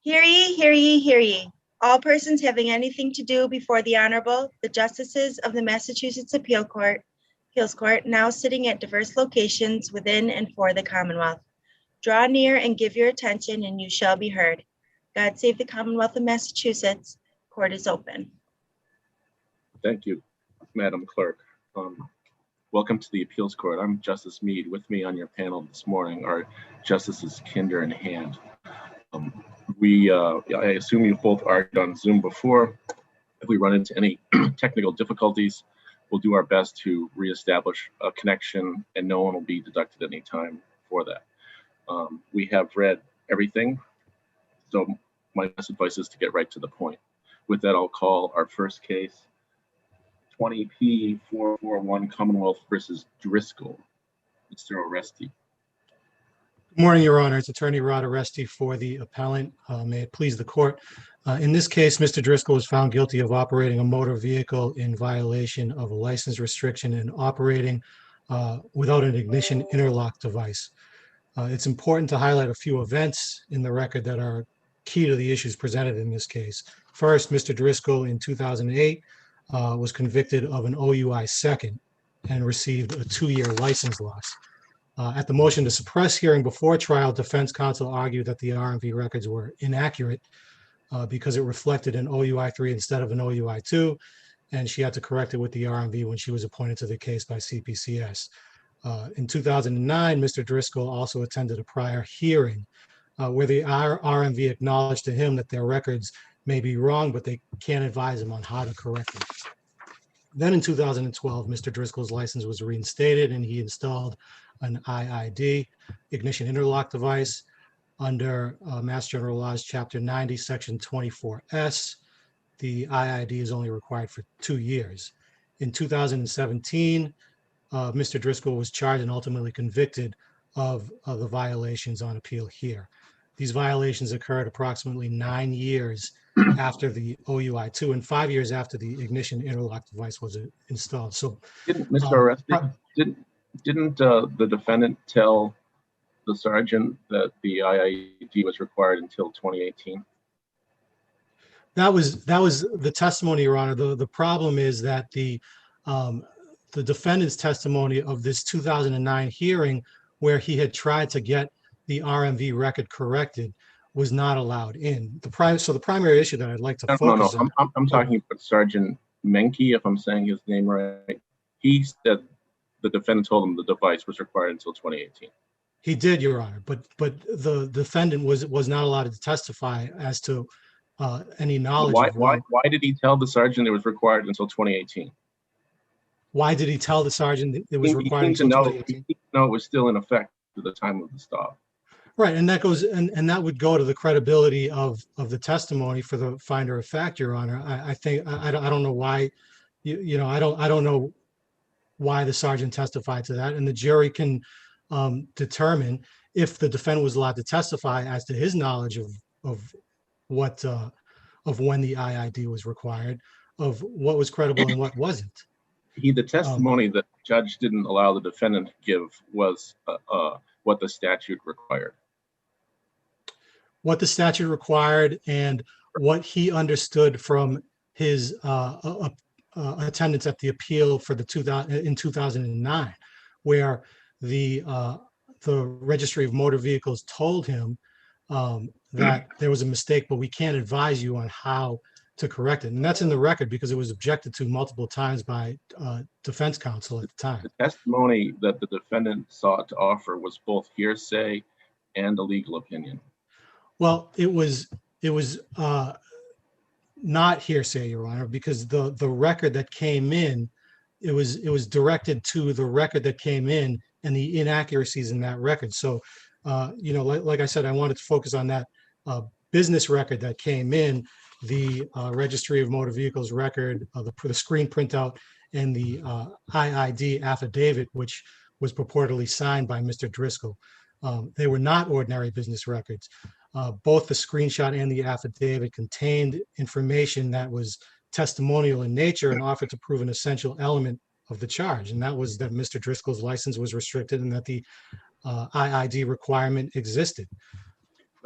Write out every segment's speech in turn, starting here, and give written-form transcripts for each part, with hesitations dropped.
Hear ye, hear ye, hear ye. All persons having anything to do before the Honorable, the Justices of the Massachusetts Appeals Court, now sitting at diverse locations within and for the Commonwealth. Draw near and give your attention, and you shall be heard. God save the Commonwealth of Massachusetts. Court is open. Thank you, Madam Clerk. Welcome to the Appeals Court. I'm Justice Meade. With me on your panel this morning are Justices Kinder and Hand. I assume you've both argued on Zoom before. If we run into any technical difficulties, we'll do our best to reestablish a connection, and no one will be deducted any time for that. We have read everything, so my best advice is to get right to the point. With that, I'll call our first case, 20P441 Commonwealth versus Driscoll. Mr. Oresti. Good morning, Your Honor. It's Attorney Rod Oresti for the appellant. May it please the court. In this case, Mr. Driscoll was found guilty of operating a motor vehicle in violation of a license restriction and operating without an ignition interlock device. It's important to highlight a few events in the record that are key to the issues presented in this case. First, Mr. Driscoll in 2008 was convicted of an OUI second and received a 2-year license loss. At the motion to suppress hearing before trial, defense counsel argued that the RMV records were inaccurate because it reflected an OUI 3 instead of an OUI 2, and she had to correct it with the RMV when she was appointed to the case by CPCS. In 2009, Mr. Driscoll also attended a prior hearing where the RMV acknowledged to him that their records may be wrong, but they can't advise him on how to correct them. Then in 2012, Mr. Driscoll's license was reinstated and he installed an IID, ignition interlock device, under Mass General Laws, Chapter 90, Section 24S. The IID is only required for 2 years. In 2017, Mr. Driscoll was charged and ultimately convicted of the violations on appeal here. These violations occurred approximately 9 years after the OUI 2 and 5 years after the ignition interlock device was installed. So, Mr. Oresti, didn't the defendant tell the sergeant that the IID was required until 2018? That was the testimony, Your Honor. The problem is that the defendant's testimony of this 2009 hearing, where he had tried to get the RMV record corrected, was not allowed in. So the primary issue that I'd like to focus on. I'm talking about Sergeant Menke, if I'm saying his name right. He said the defendant told him the device was required until 2018. He did, Your Honor, but the defendant was not allowed to testify as to any knowledge. Why did he tell the sergeant it was required until 2018? Why did he tell the sergeant it was required until 2018? He know it was still in effect at the time of the stop. Right, and that goes and that would go to the credibility of the testimony for the finder of fact, Your Honor. I think I don't know why, I don't know why the sergeant testified to that, and the jury can determine if the defendant was allowed to testify as to his knowledge of what of when the IID was required, of what was credible and what wasn't. The testimony that the judge didn't allow the defendant to give was what the statute required. What the statute required and what he understood from his attendance at the appeal for in 2009, where the Registry of Motor Vehicles told him that there was a mistake, but we can't advise you on how to correct it. And that's in the record because it was objected to multiple times by defense counsel at the time. The testimony that the defendant sought to offer was both hearsay and a legal opinion. Well, it was not hearsay, Your Honor, because the record that came in, it was directed to the record that came in and the inaccuracies in that record. So, like I said, I wanted to focus on that business record that came in, the Registry of Motor Vehicles record, the screen printout, and the IID affidavit, which was purportedly signed by Mr. Driscoll. They were not ordinary business records. Both the screenshot and the affidavit contained information that was testimonial in nature and offered to prove an essential element of the charge, and that was that Mr. Driscoll's license was restricted and that the IID requirement existed.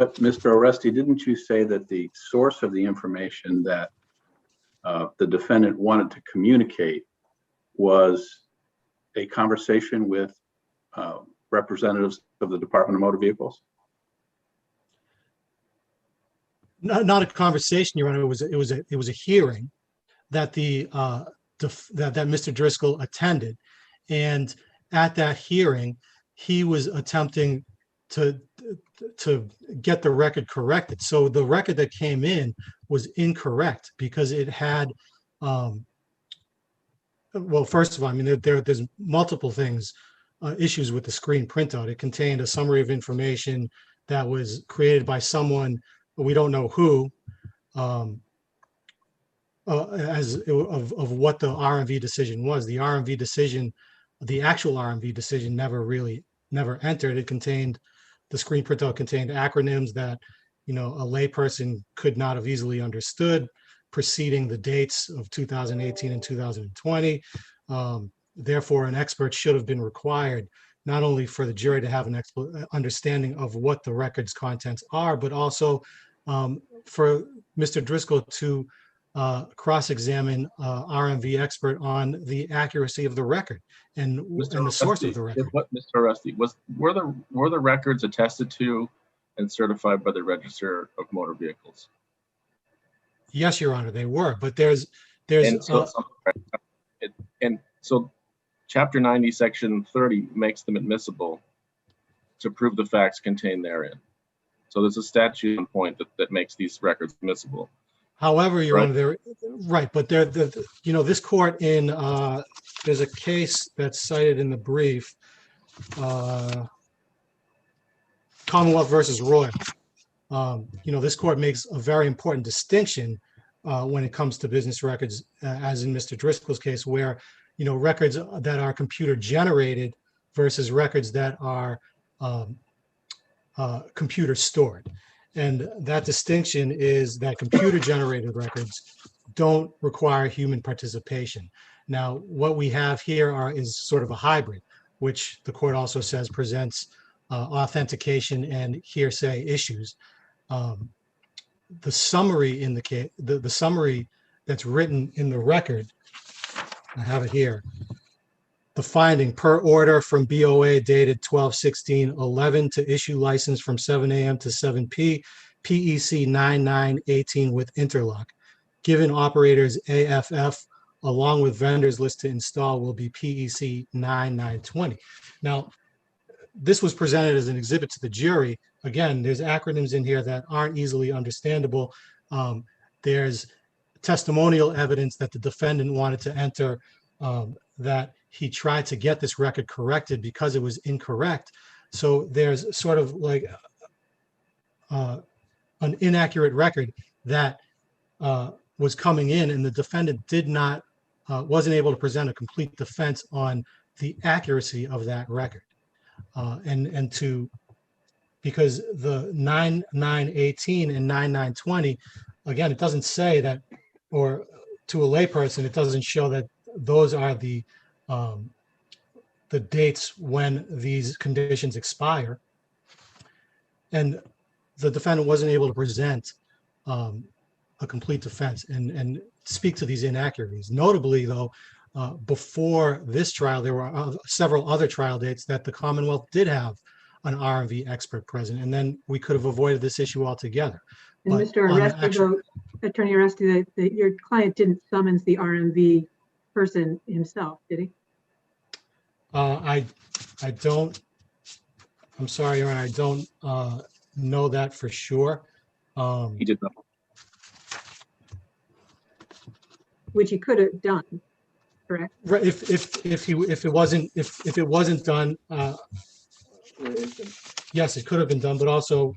But Mr. Oresti, didn't you say that the source of the information that the defendant wanted to communicate was a conversation with representatives of the Department of Motor Vehicles? Not a conversation, Your Honor. It was a hearing that that Mr. Driscoll attended, and at that hearing, he was attempting to get the record corrected. So the record that came in was incorrect because it had, well, first of all, I mean, there's multiple things, issues with the screen printout. It contained a summary of information that was created by someone, we don't know who, of what the RMV decision was. The RMV decision, the actual RMV decision never entered. It contained, the screen printout contained acronyms that, a layperson could not have easily understood, preceding the dates of 2018 and 2020. Therefore, an expert should have been required, not only for the jury to have an understanding of what the record's contents are, but also for Mr. Driscoll to cross-examine RMV expert on the accuracy of the record and the source of the record. Mr. Oresti, were the records attested to and certified by the Register of Motor Vehicles? Yes, Your Honor, they were, but so Chapter 90, Section 30 makes them admissible to prove the facts contained therein. So there's a statute on point that makes these records admissible. However, Your Honor, right, but this court in, there's a case that's cited in the brief, Commonwealth versus Royal. This court makes a very important distinction when it comes to business records, as in Mr. Driscoll's case, where, records that are computer generated versus records that are computer stored. And that distinction is that computer generated records don't require human participation. Now, what we have here is sort of a hybrid, which the court also says presents authentication and hearsay issues. The summary in the case, the summary that's written in the record, I have it here. The finding per order from BOA dated 12/16/11 to issue license from 7 a.m. to 7 p. PEC 9918 with interlock. Given operators AFF along with vendors list to install will be PEC 9920. Now, this was presented as an exhibit to the jury. Again, there's acronyms in here that aren't easily understandable. There's testimonial evidence that the defendant wanted to enter, that he tried to get this record corrected because it was incorrect. So there's sort of like an inaccurate record that was coming in, and the defendant wasn't able to present a complete defense on the accuracy of that record. Because the 9918 and 9920, again, it doesn't say that, or to a layperson, it doesn't show that those are the dates when these conditions expire. And the defendant wasn't able to present a complete defense and speak to these inaccuracies. Notably, though, before this trial, there were several other trial dates that the Commonwealth did have an RMV expert present, and then we could have avoided this issue altogether. And But Mr. Oresti, Attorney Oresti, that your client didn't summons the RMV person himself, did he? I don't, I'm sorry, Your Honor, I don't know that for sure. He did not. Which he could have done, correct? Right. If it wasn't done, yes, it could have been done. But also,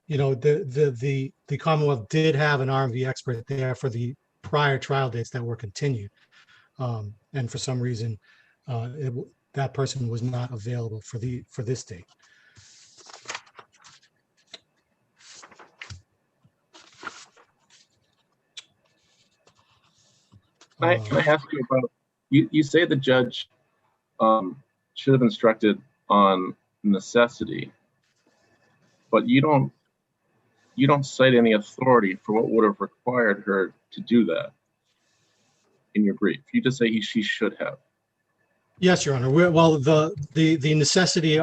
the Commonwealth did have an RMV expert there for the prior trial dates that were continued, and for some reason, that person was not available for this date. Can I ask you about, you say the judge should have instructed on necessity, but you don't you don't cite any authority for what would have required her to do that in your brief. You just say she should have. Yes, Your Honor. Well, the necessity,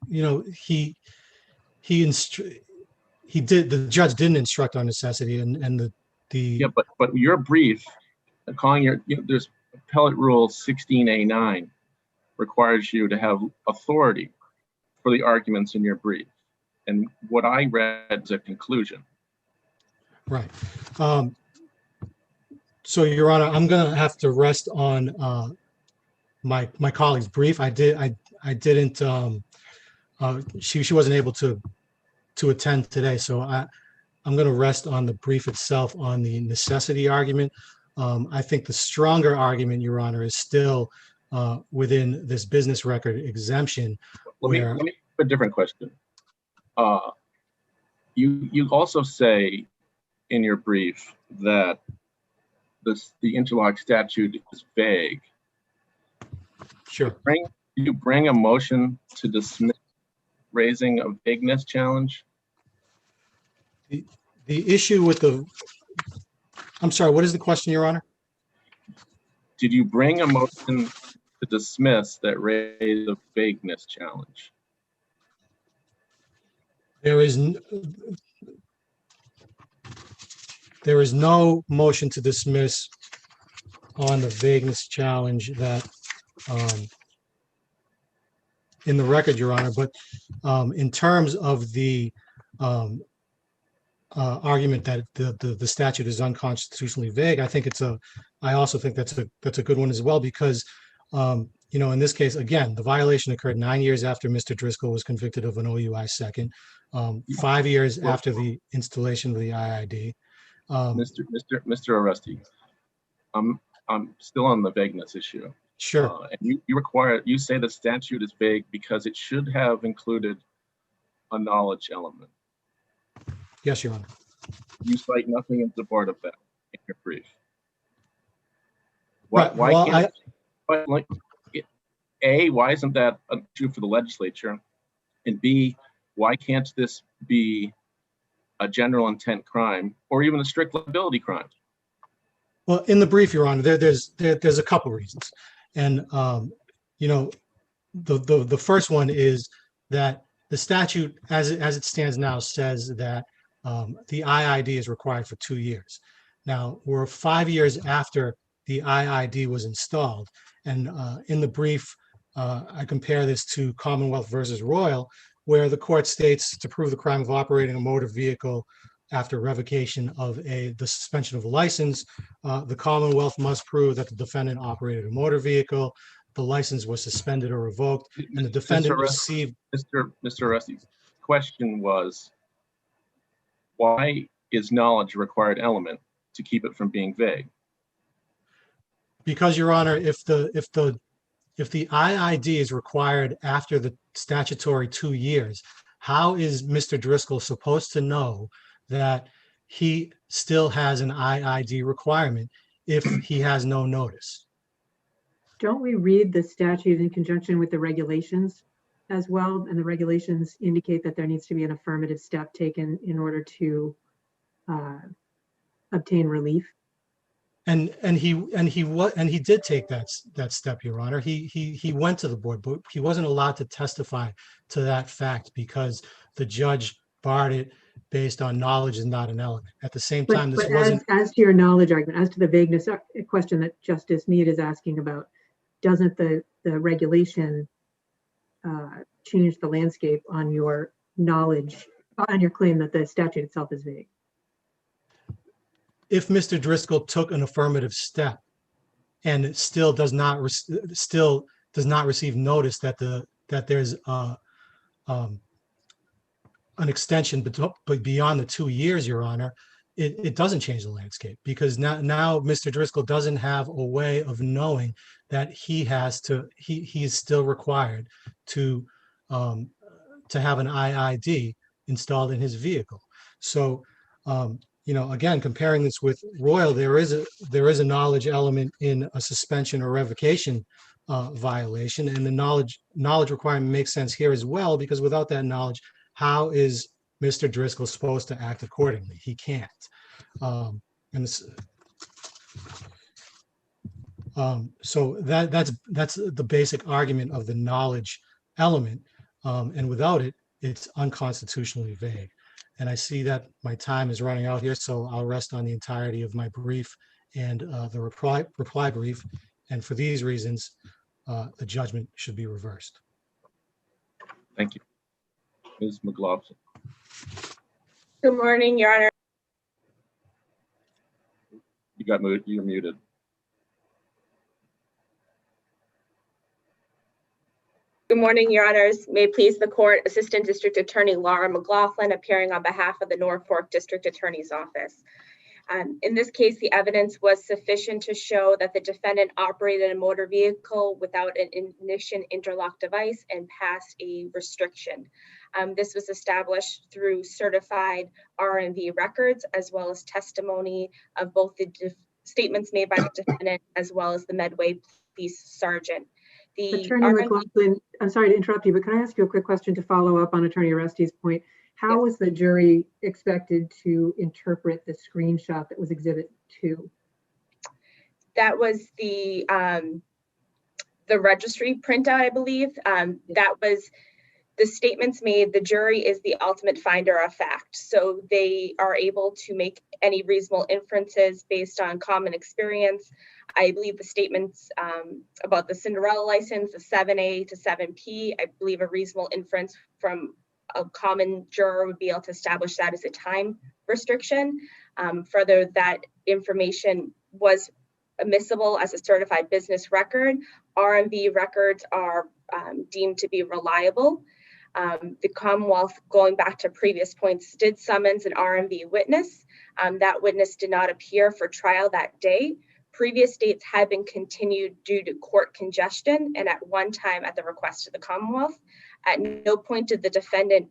he did, the judge didn't instruct on necessity, and Yeah, but your brief, calling there's appellate rule 16A9 requires you to have authority for the arguments in your brief. And what I read is a conclusion. Right. So, Your Honor, I'm going to have to rest on my colleague's brief. I didn't. She wasn't able to attend today, so I'm going to rest on the brief itself on the necessity argument. I think the stronger argument, Your Honor, is still within this business record exemption. Let me put a different question. You also say in your brief that the interlock statute is vague. Sure. You bring a motion to dismiss raising a vagueness challenge? The issue with I'm sorry, what is the question, Your Honor? Did you bring a motion to dismiss that raised a vagueness challenge? There is no motion to dismiss on the vagueness challenge that in the record, Your Honor, but in terms of the argument that the statute is unconstitutionally vague, I also think that's a good one as well, because in this case, again, the violation occurred 9 years after Mr. Driscoll was convicted of an OUI second, 5 years after the installation of the IID. Mr. Arresti, I'm still on the vagueness issue. Sure. And you say the statute is vague because it should have included a knowledge element. Yes, Your Honor. You cite nothing in support of that in your brief. Right. Why Well, can't why isn't that true for the legislature? And B, why can't this be a general intent crime or even a strict liability crime? Well, in the brief, Your Honor, there's a couple reasons, and the first one is that the statute, as it stands now, says that the IID is required for 2 years. Now we're 5 years after the IID was installed, and in the brief, I compare this to Commonwealth versus Royal, where the court states to prove the crime of operating a motor vehicle after revocation of the suspension of a license, the Commonwealth must prove that the defendant operated a motor vehicle, the license was suspended or revoked, and the defendant received. Mr. Arresti's question was, why is knowledge a required element to keep it from being vague? Because, Your Honor, if the IID is required after the statutory 2 years, how is Mr. Driscoll supposed to know that he still has an IID requirement if he has no notice? Don't we read the statute in conjunction with the regulations as well? And the regulations indicate that there needs to be an affirmative step taken in order to obtain relief. And he did take that step, Your Honor. He went to the board, but he wasn't allowed to testify to that fact because the judge barred it based on knowledge is not an element. At the same time, this wasn't. As to your knowledge argument, as to the vagueness question that Justice Meade is asking about, doesn't the regulation change the landscape on your knowledge, on your claim that the statute itself is vague? If Mr. Driscoll took an affirmative step and it still does not receive notice that there's an extension but beyond the 2 years, Your Honor, it doesn't change the landscape, because now Mr. Driscoll doesn't have a way of knowing that he is still required to have an IID installed in his vehicle. So again, comparing this with Royal, there is a knowledge element in a suspension or revocation violation, and the knowledge requirement makes sense here as well, because without that knowledge, how is Mr. Driscoll is supposed to act accordingly. He can't. And this, so that's the basic argument of the knowledge element. And without it, it's unconstitutionally vague. And I see that my time is running out here, so I'll rest on the entirety of my brief and the reply brief. And for these reasons, the judgment should be reversed. Thank you. Ms. McLaughlin. Good morning, Your Honor. You're muted. Good morning, Your Honors. May it please the court, Assistant District Attorney Laura McLaughlin, appearing on behalf of the Norfolk District Attorney's Office. In this case, the evidence was sufficient to show that the defendant operated a motor vehicle without an ignition interlock device and passed a restriction. This was established through certified RMV records, as well as testimony of both the statements made by the defendant as well as the Medway Police Sergeant. Attorney McLaughlin, I'm sorry to interrupt you, but can I ask you a quick question to follow up on Attorney Aresti's point? How was the jury expected to interpret the screenshot that was Exhibit 2? That was the registry printout, I believe. That was the statements made. The jury is the ultimate finder of fact. So they are able to make any reasonable inferences based on common experience. I believe the statements about the Cinderella license, the 7A to 7P, I believe a reasonable inference from a common juror would be able to establish that as a time restriction. Further, that information was admissible as a certified business record. RMV records are deemed to be reliable. The Commonwealth, going back to previous points, did summons an RMV witness. That witness did not appear for trial that day. Previous dates had been continued due to court congestion, and at one time at the request of the Commonwealth. At no point did the defendant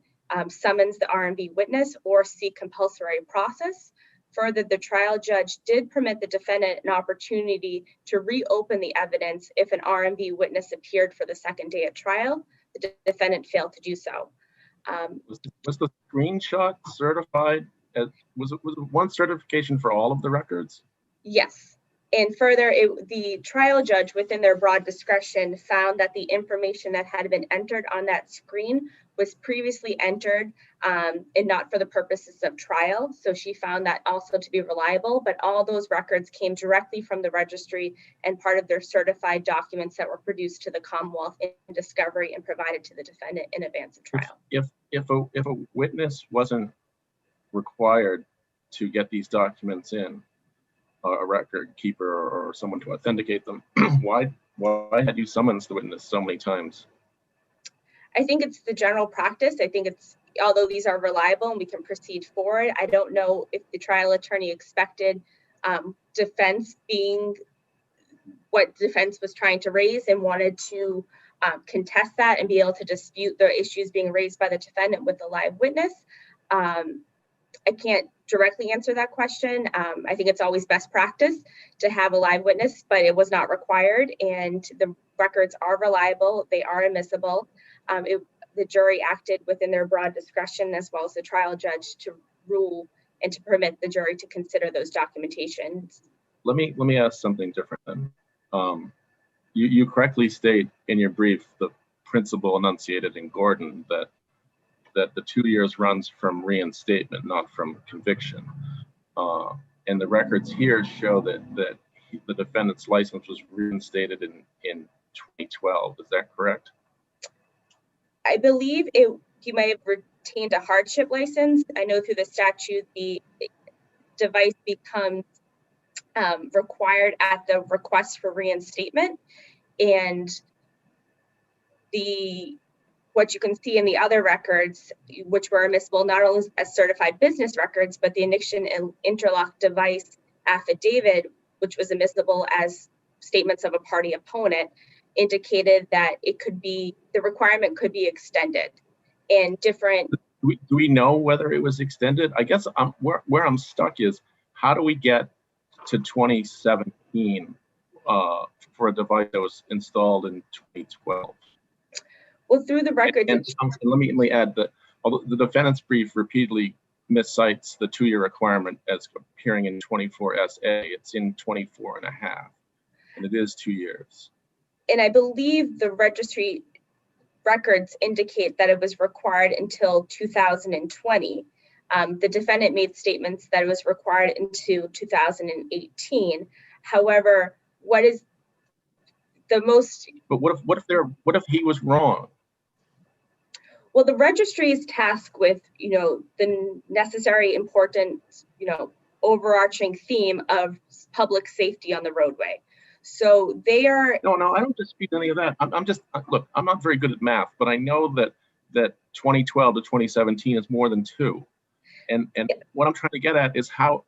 summons the RMV witness or seek compulsory process. Further, the trial judge did permit the defendant an opportunity to reopen the evidence if an RMV witness appeared for the second day at trial. The defendant failed to do so. Was the screenshot certified? Was it one certification for all of the records? Yes. And further, the trial judge, within their broad discretion, found that the information that had been entered on that screen was previously entered and not for the purposes of trial. So she found that also to be reliable, but all those records came directly from the registry and part of their certified documents that were produced to the Commonwealth in discovery and provided to the defendant in advance of trial. If a witness wasn't required to get these documents in, a record keeper or someone to authenticate them, why had you summoned the witness so many times? I think it's the general practice. I think it's, although these are reliable and we can proceed forward, I don't know if the trial attorney expected defense being what defense was trying to raise and wanted to contest that and be able to dispute the issues being raised by the defendant with the live witness. I can't directly answer that question. I think it's always best practice to have a live witness, but it was not required, and the records are reliable. They are admissible. The jury acted within their broad discretion, as well as the trial judge, to rule and to permit the jury to consider those documentations. Let me ask something different then. You correctly state in your brief the principle enunciated in Gordon that the 2 years runs from reinstatement, not from conviction. And the records here show that the defendant's license was reinstated in 2012. Is that correct? I believe he might have retained a hardship license. I know through the statute, the device becomes required at the request for reinstatement. And what you can see in the other records, which were admissible not only as certified business records, but the ignition and interlock device affidavit, which was admissible as statements of a party opponent, indicated that the requirement could be extended and different. Do we know whether it was extended? I guess where I'm stuck is, how do we get to 2017 for a device that was installed in 2012? Well, through the record. And let me add that although the defendant's brief repeatedly miscites the 2-year requirement as appearing in 24 SA, it's in 24 and a half, and it is 2 years. And I believe the registry records indicate that it was required until 2020. The defendant made statements that it was required into 2018. However, what is the most? But what if he was wrong? Well, the registry is tasked with, the necessary, important, overarching theme of public safety on the roadway. So they are. No, I don't dispute any of that. Look, I'm not very good at math, but I know that 2012 to 2017 is more than 2. And what I'm trying to get at is how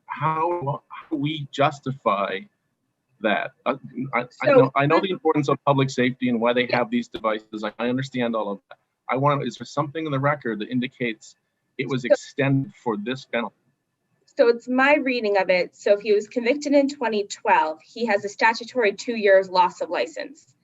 we justify that. I know the importance of public safety and why they have these devices. I understand all of that. Is there something in the record that indicates it was extended for this penalty? So it's my reading of it. So if he was convicted in 2012, he has a statutory 2 years loss of license.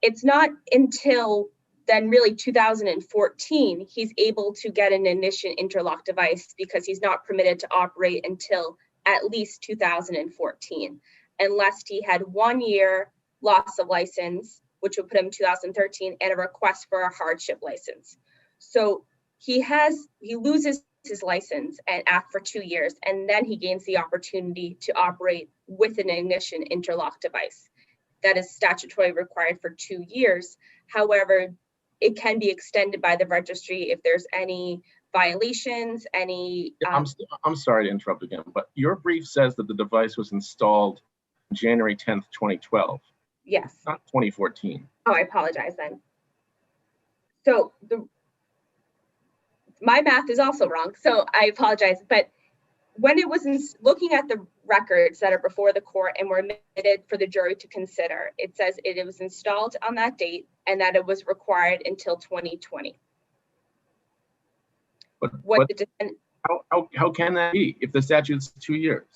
It's not until then really 2014, he's able to get an ignition interlock device because he's not permitted to operate until at least 2014, unless he had 1 year loss of license, which would put him in 2013, and a request for a hardship license. So he loses his license and act for 2 years, and then he gains the opportunity to operate with an ignition interlock device. That is statutorily required for 2 years. However, it can be extended by the registry if there's any violations, any. I'm sorry to interrupt again, but your brief says that the device was installed January 10th, 2012. Yes. Not 2014. Oh, I apologize then. So my math is also wrong, so I apologize. But when it was looking at the records that are before the court and were admitted for the jury to consider, it says it was installed on that date and that it was required until 2020. But how can that be if the statute's 2 years?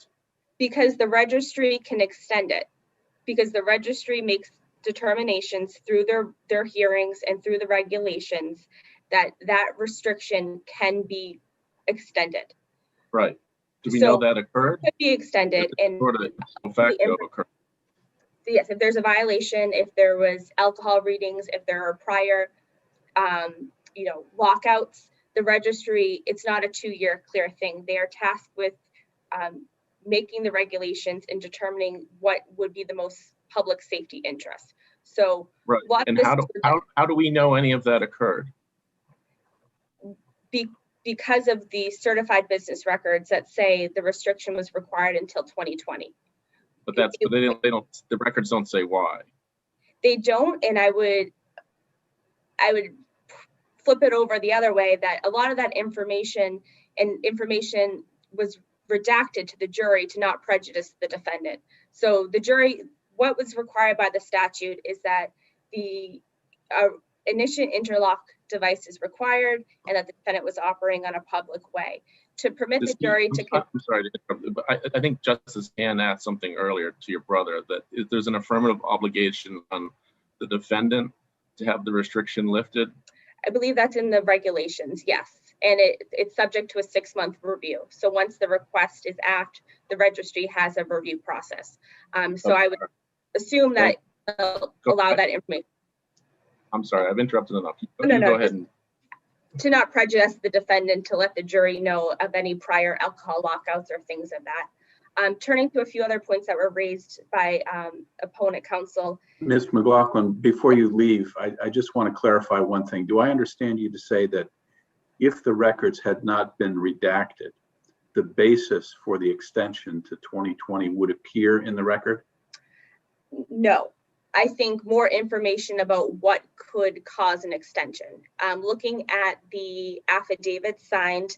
Because the registry can extend it. Because the registry makes determinations through their hearings and through the regulations that restriction can be extended. Right. Do we know that occurred? It could be extended and sort of facto occurred. Yes, if there's a violation, if there was alcohol readings, if there are prior, lockouts, the registry, it's not a 2 year clear thing. They are tasked with making the regulations and determining what would be the most public safety interest. So, right. And how do we know any of that occurred? Because of the certified business records that say the restriction was required until 2020. But the records don't say why. They don't, and I would flip it over the other way, that a lot of that information was redacted to the jury to not prejudice the defendant. So the jury, what was required by the statute is that the ignition interlock device is required and that the defendant was operating on a public way. To permit the jury to... I'm sorry to interrupt, but I think Justice Ann asked something earlier to your brother, that if there's an affirmative obligation on the defendant to have the restriction lifted. I believe that's in the regulations, yes. And it's subject to a 6-month review. So once the request is asked, the registry has a review process. So I would assume that allow that information. I'm sorry, I've interrupted enough. No, go ahead. To not prejudice the defendant, to let the jury know of any prior alcohol lockouts or things of that. Turning to a few other points that were raised by opponent counsel. Ms. McLaughlin, before you leave, I just want to clarify one thing. Do I understand you to say that if the records had not been redacted, the basis for the extension to 2020 would appear in the record? No. I think more information about what could cause an extension. Looking at the affidavit signed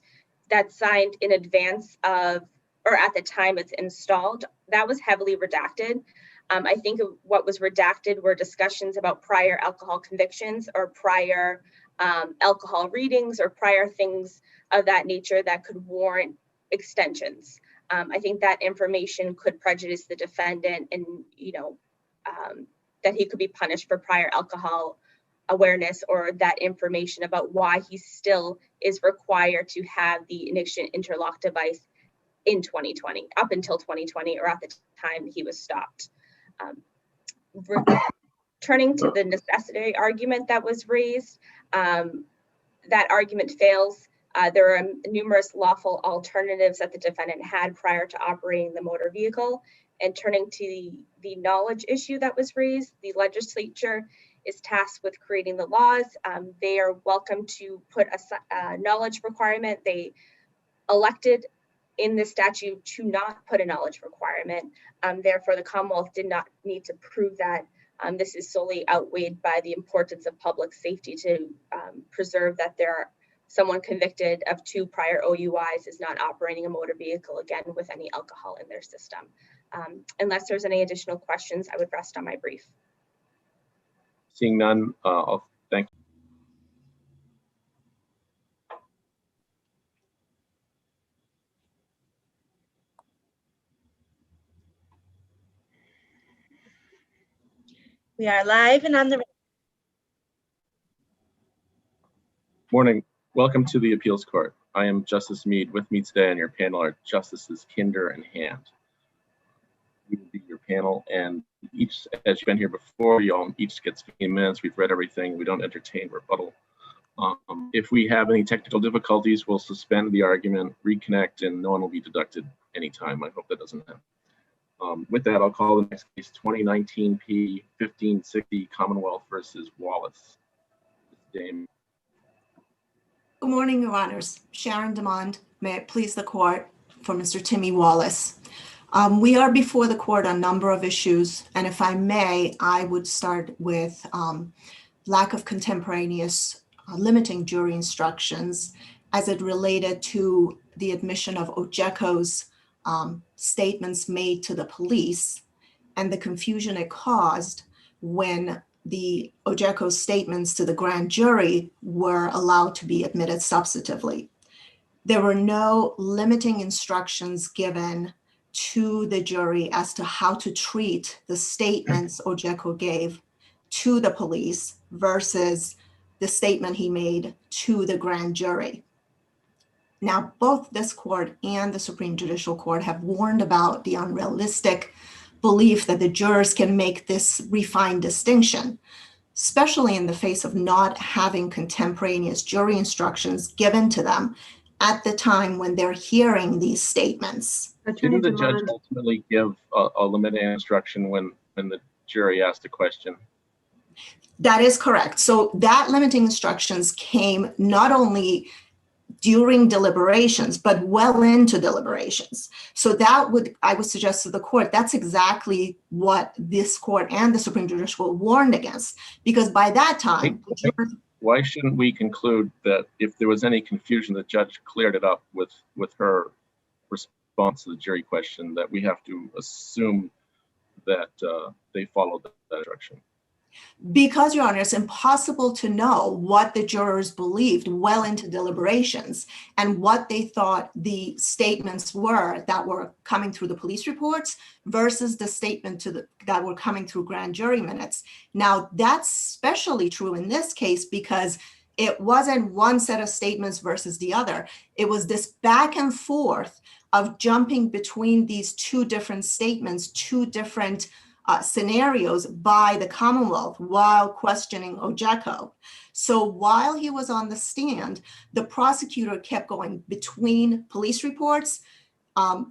in advance of, or at the time it's installed, that was heavily redacted. I think what was redacted were discussions about prior alcohol convictions or prior alcohol readings or prior things of that nature that could warrant extensions. I think that information could prejudice the defendant and, that he could be punished for prior alcohol awareness or that information about why he still is required to have the ignition interlock device in 2020, up until 2020, or at the time he was stopped. Turning to the necessity argument that was raised, that argument fails. There are numerous lawful alternatives that the defendant had prior to operating the motor vehicle. And turning to the knowledge issue that was raised, the legislature is tasked with creating the laws. They are welcome to put a knowledge requirement. They elected in the statute to not put a knowledge requirement. Therefore, the Commonwealth did not need to prove that. This is solely outweighed by the importance of public safety to preserve that someone convicted of 2 prior OUIs is not operating a motor vehicle again with any alcohol in their system. Unless there's any additional questions, I would rest on my brief. Seeing none, I'll thank you. We are live and on the. Morning. Welcome to the Appeals Court. I am Justice Meade. With me today on your panel are Justices Kinder and Hand. We will be your panel, and each, as you've been here before, you all each gets 15 minutes. We've read everything. We don't entertain rebuttal. If we have any technical difficulties, we'll suspend the argument, reconnect, and no one will be deducted anytime. I hope that doesn't happen. With that, I'll call the next case 2019 P 1560 Commonwealth versus Wallace. Dame. Good morning, Your Honors. Sharon DeMond, may it please the court, for Mr. Timmy Wallace. We are before the court on a number of issues, and if I may, I would start with lack of contemporaneous limiting jury instructions as it related to the admission of Ojeko's statements made to the police and the confusion it caused when the Ojeko's statements to the grand jury were allowed to be admitted substantively. There were no limiting instructions given to the jury as to how to treat the statements Ojeko gave to the police versus the statement he made to the grand jury. Now, both this court and the Supreme Judicial Court have warned about the unrealistic belief that the jurors can make this refined distinction, especially in the face of not having contemporaneous jury instructions given to them at the time when they're hearing these statements. Didn't the judge ultimately give a limiting instruction when the jury asked a question? That is correct. So that limiting instructions came not only during deliberations, but well into deliberations. So that I would suggest to the court, that's exactly what this court and the Supreme Judicial warned against, because by that time, why shouldn't we conclude that if there was any confusion, the judge cleared it up with her response to the jury question, that we have to assume that they followed that instruction? Because, Your Honor, it's impossible to know what the jurors believed well into deliberations and what they thought the statements were that were coming through the police reports versus the statement that were coming through grand jury minutes. Now, that's especially true in this case because it wasn't one set of statements versus the other. It was this back and forth of jumping between these 2 different statements, 2 different scenarios by the Commonwealth while questioning Ojeko. So while he was on the stand, the prosecutor kept going between police reports,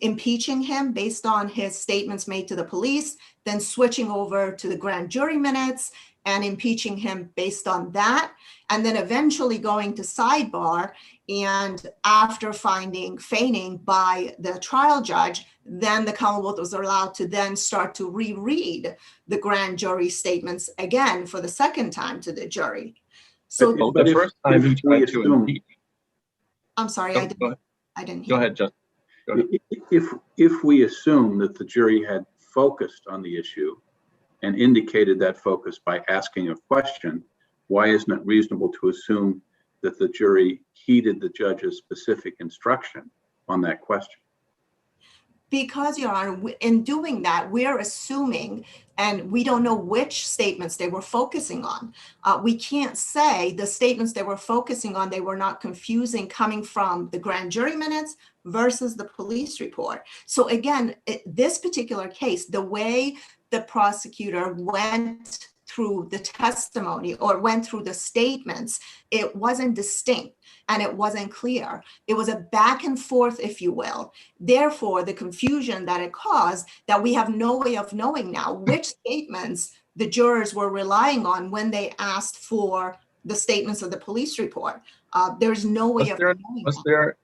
impeaching him based on his statements made to the police, then switching over to the grand jury minutes and impeaching him based on that, and then eventually going to sidebar. And after feigning by the trial judge, then the Commonwealth was allowed to then start to reread the grand jury statements again for the second time to the jury. So the first time he tried to impeach. I'm sorry, I didn't hear. Go ahead, Justin. Go ahead. If we assume that the jury had focused on the issue and indicated that focus by asking a question, why isn't it reasonable to assume that the jury heeded the judge's specific instruction on that question? Because, Your Honor, in doing that, we're assuming, and we don't know which statements they were focusing on. We can't say the statements they were focusing on, they were not confusing coming from the grand jury minutes versus the police report. So again, this particular case, the way the prosecutor went through the testimony or went through the statements, it wasn't distinct and it wasn't clear. It was a back and forth, if you will. Therefore, the confusion that it caused, that we have no way of knowing now which statements the jurors were relying on when they asked for the statements of the police report. There's no way of knowing that.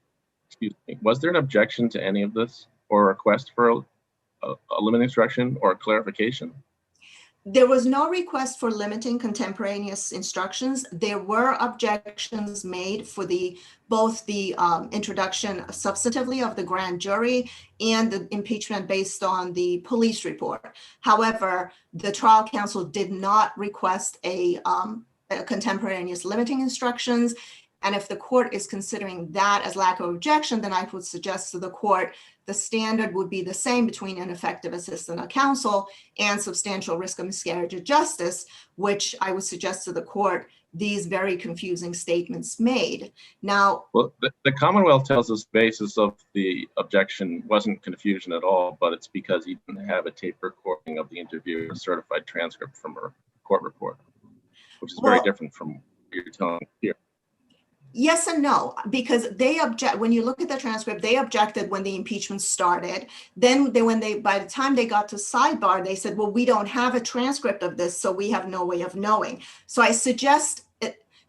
Was there an objection to any of this or a request for a limiting instruction or a clarification? There was no request for limiting contemporaneous instructions. There were objections made for both the introduction substantively of the grand jury and the impeachment based on the police report. However, the trial counsel did not request a contemporaneous limiting instructions. And if the court is considering that as lack of objection, then I would suggest to the court the standard would be the same between ineffective assistance of counsel and substantial risk of miscarriage of justice, which I would suggest to the court these very confusing statements made. Now, well, the Commonwealth tells us the basis of the objection wasn't confusion at all, but it's because he didn't have a tape recording of the interview, a certified transcript from a court report, which is very different from what you're telling here. Yes and no, because they object, when you look at the transcript, they objected when the impeachment started. Then by the time they got to sidebar, they said, well, we don't have a transcript of this, so we have no way of knowing. So I suggest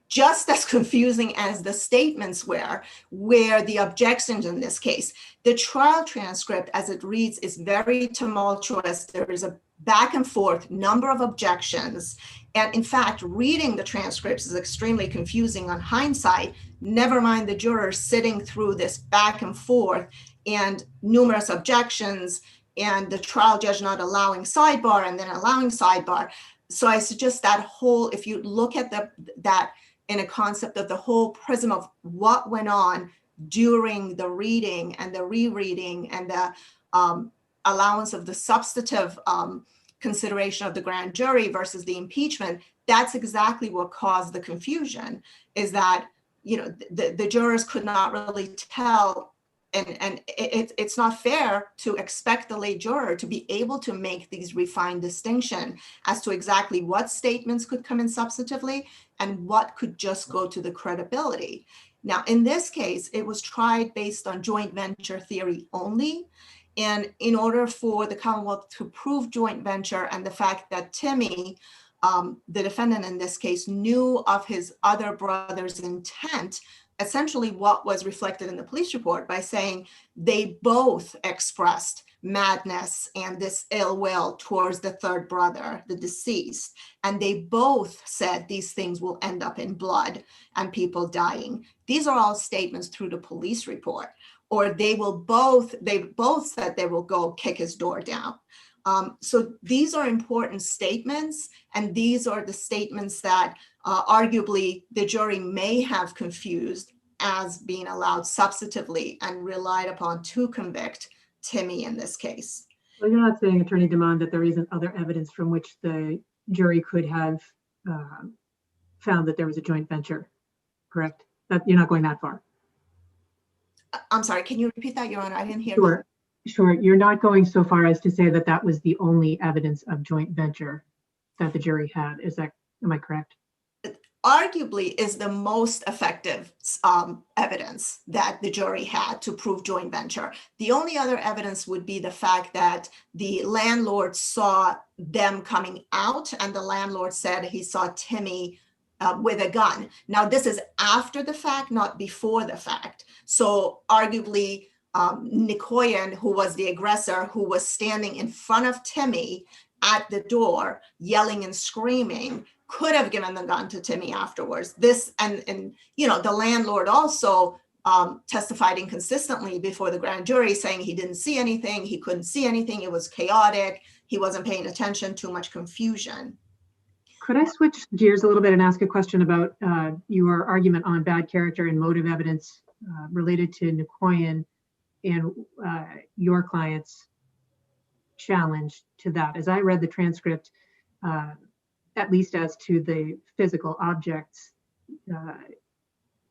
just as confusing as the statements were the objections in this case. The trial transcript, as it reads, is very tumultuous. There is a back and forth number of objections. And in fact, reading the transcripts is extremely confusing on hindsight, never mind the jurors sitting through this back and forth and numerous objections and the trial judge not allowing sidebar and then allowing sidebar. So I suggest that whole, if you look at that in a concept of the whole prism of what went on during the reading and the rereading and the allowance of the substantive consideration of the grand jury versus the impeachment, that's exactly what caused the confusion, is that, you know, the jurors could not really tell, and it's not fair to expect the lay juror to be able to make these refined distinction as to exactly what statements could come in substantively and what could just go to the credibility. Now, in this case, it was tried based on joint venture theory only. And in order for the Commonwealth to prove joint venture and the fact that TIMI, the defendant in this case, knew of his other brother's intent, essentially what was reflected in the police report by saying they both expressed madness and this ill will towards the third brother, the deceased. And they both said these things will end up in blood and people dying. These are all statements through the police report. Or they both said they will go kick his door down. So these are important statements, and these are the statements that arguably the jury may have confused as being allowed substantively and relied upon to convict TIMI in this case. Well, you're not saying, Attorney Demond, that there isn't other evidence from which the jury could have found that there was a joint venture, correct? That you're not going that far. I'm sorry, can you repeat that, Your Honor? I didn't hear. Sure, sure. You're not going so far as to say that that was the only evidence of joint venture that the jury had. Am I correct? Arguably is the most effective evidence that the jury had to prove joint venture. The only other evidence would be the fact that the landlord saw them coming out, and the landlord said he saw TIMI with a gun. Now, this is after the fact, not before the fact. So arguably, Nikoyan, who was the aggressor, who was standing in front of TIMI at the door, yelling and screaming, could have given the gun to TIMI afterwards. This, and you know, the landlord also testified inconsistently before the grand jury, saying he didn't see anything, he couldn't see anything, it was chaotic, he wasn't paying attention, too much confusion. Could I switch gears a little bit and ask a question about your argument on bad character and motive evidence related to Nikoyan? and your client's challenge to that. As I read the transcript, at least as to the physical objects,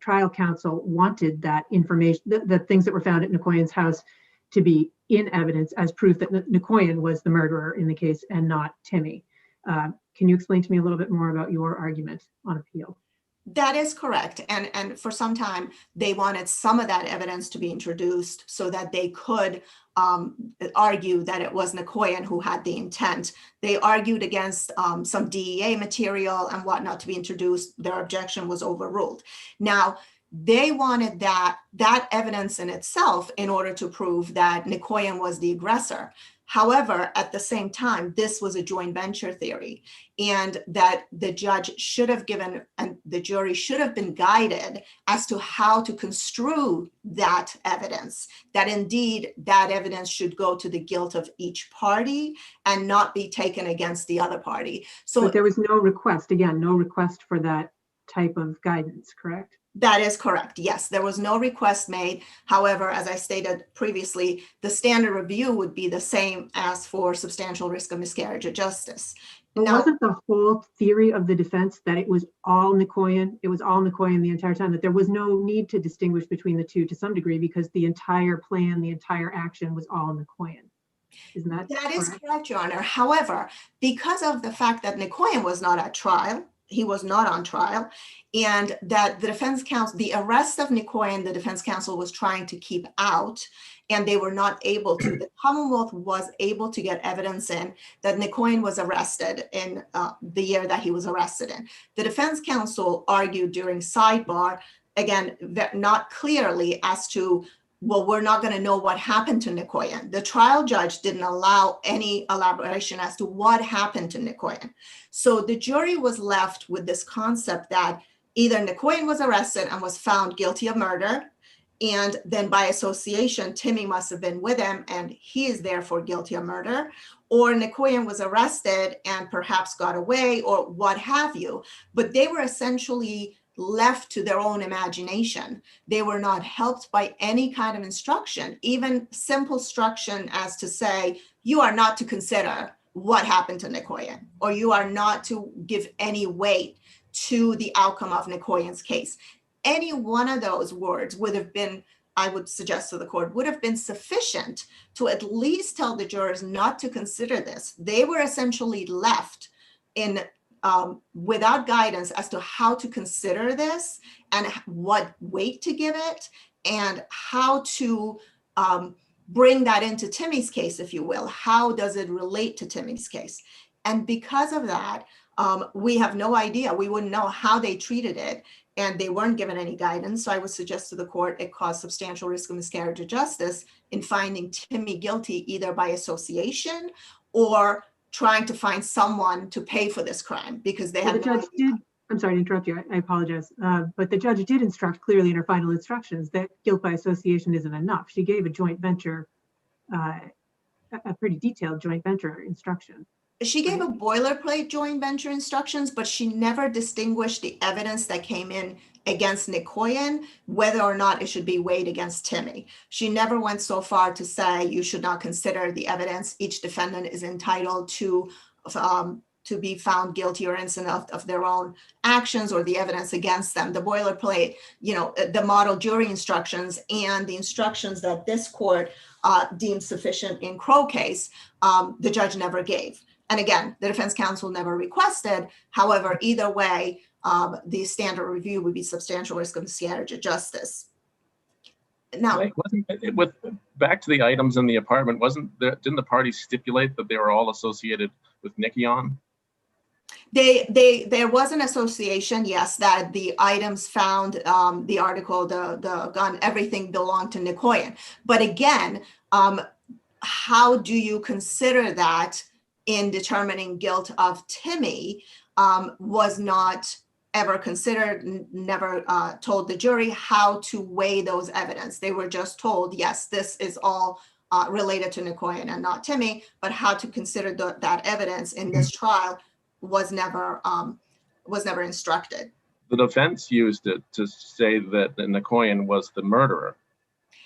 trial counsel wanted that information, the things that were found at Nicoyan's house, to be in evidence as proof that Nicoyan was the murderer in the case and not Timmy. Can you explain to me a little bit more about your argument on appeal? That is correct. And for some time, they wanted some of that evidence to be introduced so that they could argue that it was Nicoyan who had the intent. They argued against some DEA material and whatnot to be introduced. Their objection was overruled. Now, they wanted that evidence in itself in order to prove that Nicoyan was the aggressor. However, at the same time, this was a joint venture theory, and that the judge should have given, and the jury should have been guided as to how to construe that evidence, that indeed that evidence should go to the guilt of each party and not be taken against the other party. So but there was no request, again, no request for that type of guidance, correct? that is correct. Yes, there was no request made. However, as I stated previously, the standard review would be the same as for substantial risk of miscarriage of justice. But Now, wasn't the whole theory of the defense that it was all Nicoyan? It was all Nicoyan the entire time, that there was no need to distinguish between the two to some degree because the entire plan, the entire action was all Nicoyan. Isn't that that is correct? correct, Your Honor. However, because of the fact that Nicoyan was not at trial, he was not on trial, and that the defense counsel, the arrest of Nicoyan, the defense counsel was trying to keep out, and they were not able to. The Commonwealth was able to get evidence in that Nicoyan was arrested in the year that he was arrested in. The defense counsel argued during sidebar, again, not clearly as to, well, we're not going to know what happened to Nicoyan. The trial judge didn't allow any elaboration as to what happened to Nicoyan. So the jury was left with this concept that either Nicoyan was arrested and was found guilty of murder, and then by association, Timmy must have been with him and he is therefore guilty of murder, or Nicoyan was arrested and perhaps got away or what have you. But they were essentially left to their own imagination. They were not helped by any kind of instruction, even simple instruction as to say, you are not to consider what happened to Nicoyan, or you are not to give any weight to the outcome of Nicoyan's case. Any one of those words would have been, I would suggest to the court, would have been sufficient to at least tell the jurors not to consider this. They were essentially left in without guidance as to how to consider this and what weight to give it and how to bring that into Timmy's case, if you will. How does it relate to Timmy's case? And because of that, we have no idea. We wouldn't know how they treated it, and they weren't given any guidance. So I would suggest to the court it caused substantial risk of miscarriage of justice in finding Timmy guilty either by association or trying to find someone to pay for this crime because they Well, had the judge did, I'm sorry to interrupt you, I apologize, but the judge did instruct clearly in her final instructions that guilt by association isn't enough. She gave a joint venture, a pretty detailed joint venture instruction. She gave a boilerplate joint venture instructions, but she never distinguished the evidence that came in against Nicoyan, whether or not it should be weighed against Timmy. She never went so far to say you should not consider the evidence. Each defendant is entitled to be found guilty or innocent of their own actions or the evidence against them. The boilerplate, the model jury instructions and the instructions that this court deemed sufficient in Crow case, the judge never gave. And again, the defense counsel never requested. However, either way, the standard review would be substantial risk of miscarriage of justice. Now, back to the items in the apartment, didn't the parties stipulate that they were all associated with Nicoyan? There was an association, yes, that the items found, the article, the gun, everything belonged to Nicoyan. But again, how do you consider that in determining guilt of Timmy was not ever considered, never told the jury how to weigh those evidence. They were just told, yes, this is all related to Nicoyan and not Timmy, but how to consider that evidence in this trial was never instructed. The defense used it to say that Nicoyan was the murderer.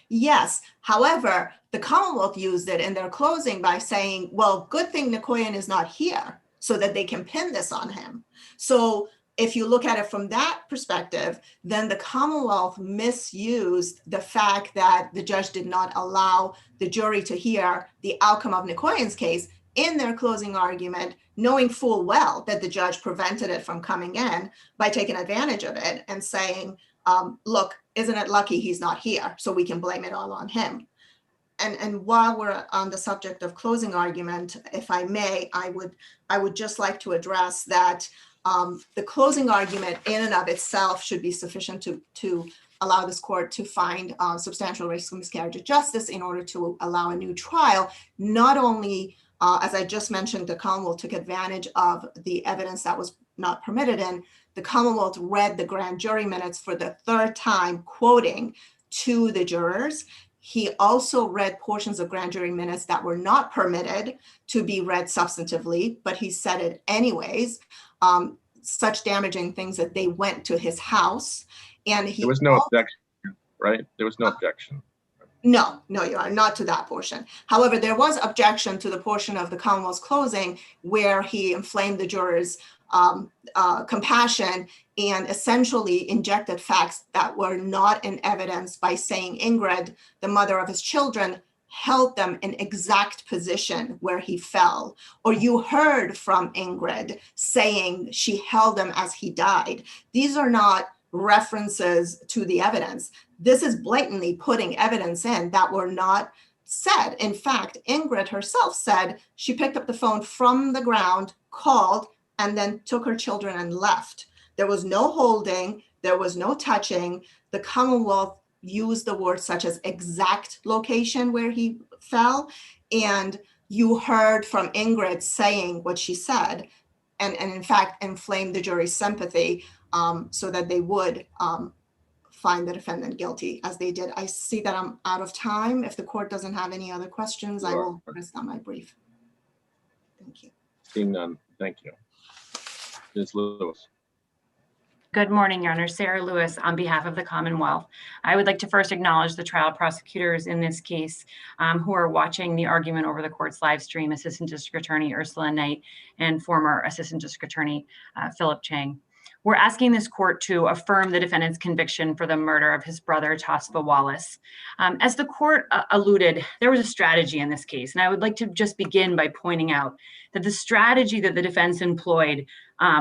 Yes. However, the Commonwealth used it in their closing by saying, well, good thing Nicoyan is not here so that they can pin this on him. So if you look at it from that perspective, then the Commonwealth misused the fact that the judge did not allow the jury to hear the outcome of Nicoyan's case in their closing argument, knowing full well that the judge prevented it from coming in by taking advantage of it and saying, look, isn't it lucky he's not here? So we can blame it all on him. And while we're on the subject of closing argument, if I may, I would just like to address that the closing argument in and of itself should be sufficient to allow this court to find substantial risk of miscarriage of justice in order to allow a new trial. Not only, as I just mentioned, the Commonwealth took advantage of the evidence that was not permitted in. The Commonwealth read the grand jury minutes for the third time, quoting to the jurors. He also read portions of grand jury minutes that were not permitted to be read substantively, but he said it anyways. Such damaging things that they went to his house, and he— There was no objection, right? There was no objection. No, you are not to that portion. However, there was objection to the portion of the Commonwealth's closing where he inflamed the jurors' compassion and essentially injected facts that were not in evidence by saying Ingrid, the mother of his children, held them in exact position where he fell, or you heard from Ingrid saying she held him as he died. These are not references to the evidence. This is blatantly putting evidence in that were not said. In fact, Ingrid herself said she picked up the phone from the ground, called, and then took her children and left. There was no holding, there was no touching. The Commonwealth used the words such as exact location where he fell, and you heard from Ingrid saying what she said, and in fact inflamed the jury's sympathy so that they would find the defendant guilty, as they did. I see that I'm out of time. If the court doesn't have any other questions, I will rest on my brief. Thank you. Seeing none, thank you. Ms. Lewis. Good morning, Your Honor. Sarah Lewis on behalf of the Commonwealth. I would like to first acknowledge the trial prosecutors in this case who are watching the argument over the court's live stream, Assistant District Attorney Ursula Knight and former Assistant District Attorney Philip Chang. We're asking this court to affirm the defendant's conviction for the murder of his brother, Tosfa Wallace. As the court alluded, there was a strategy in this case, and I would like to just begin by pointing out that the strategy that the defense employed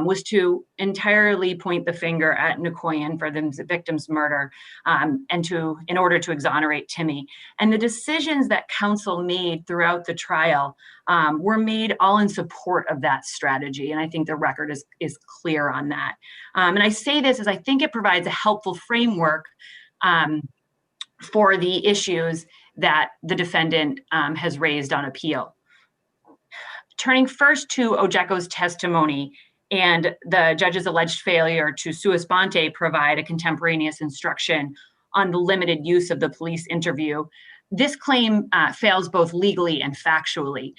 was to entirely point the finger at Nicoyan for the victim's murder in order to exonerate TIMI. And the decisions that counsel made throughout the trial were made all in support of that strategy. And I think the record is clear on that. And I say this as I think it provides a helpful framework for the issues that the defendant has raised on appeal. Turning first to Ojeko's testimony and the judge's alleged failure to sua sponte provide a contemporaneous instruction on the limited use of the police interview, this claim fails both legally and factually.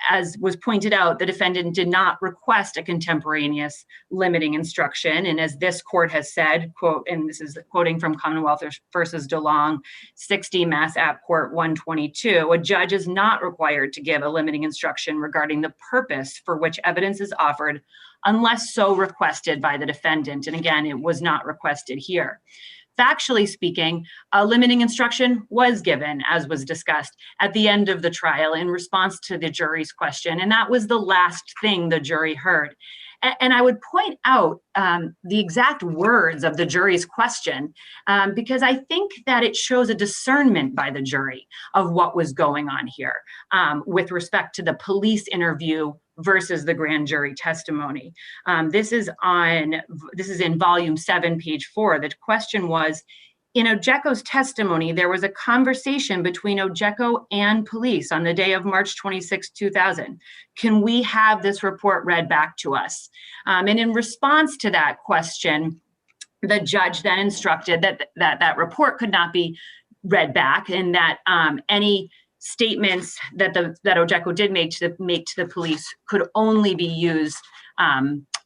As was pointed out, the defendant did not request a contemporaneous limiting instruction. And as this court has said, quote, and this is quoting from Commonwealth versus DeLong, 60 Mass App Court 122, a judge is not required to give a limiting instruction regarding the purpose for which evidence is offered unless so requested by the defendant. And again, it was not requested here. Factually speaking, a limiting instruction was given, as was discussed, at the end of the trial in response to the jury's question, and that was the last thing the jury heard. And I would point out the exact words of the jury's question because I think that it shows a discernment by the jury of what was going on here with respect to the police interview versus the grand jury testimony. This is in volume 7, page 4. The question was, in Ojeko's testimony, there was a conversation between Ojeko and police on the day of March 26, 2000. Can we have this report read back to us? And in response to that question, the judge then instructed that report could not be read back and that any statements that Ojeko did make to the police could only be used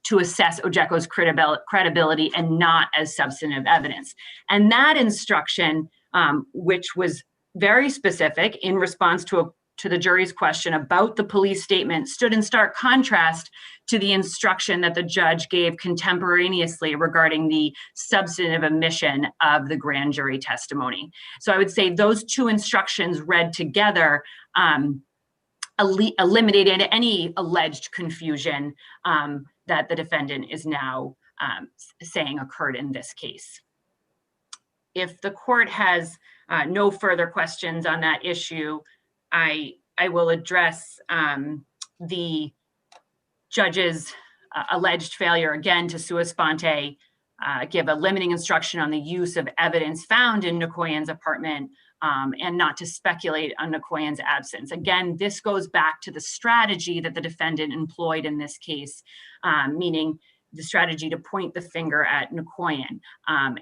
to assess Ojeko's credibility and not as substantive evidence. And that instruction which was very specific in response to the jury's question about the police statement, stood in stark contrast to the instruction that the judge gave contemporaneously regarding the substantive omission of the grand jury testimony. So I would say those two instructions read together eliminated any alleged confusion that the defendant is now saying occurred in this case. If the court has no further questions on that issue, I will address the judge's alleged failure again to sua sponte, give a limiting instruction on the use of evidence found in Nkoyan's apartment and not to speculate on Nkoyan's absence. Again, this goes back to the strategy that the defendant employed in this case, meaning the strategy to point the finger at Nkoyan. And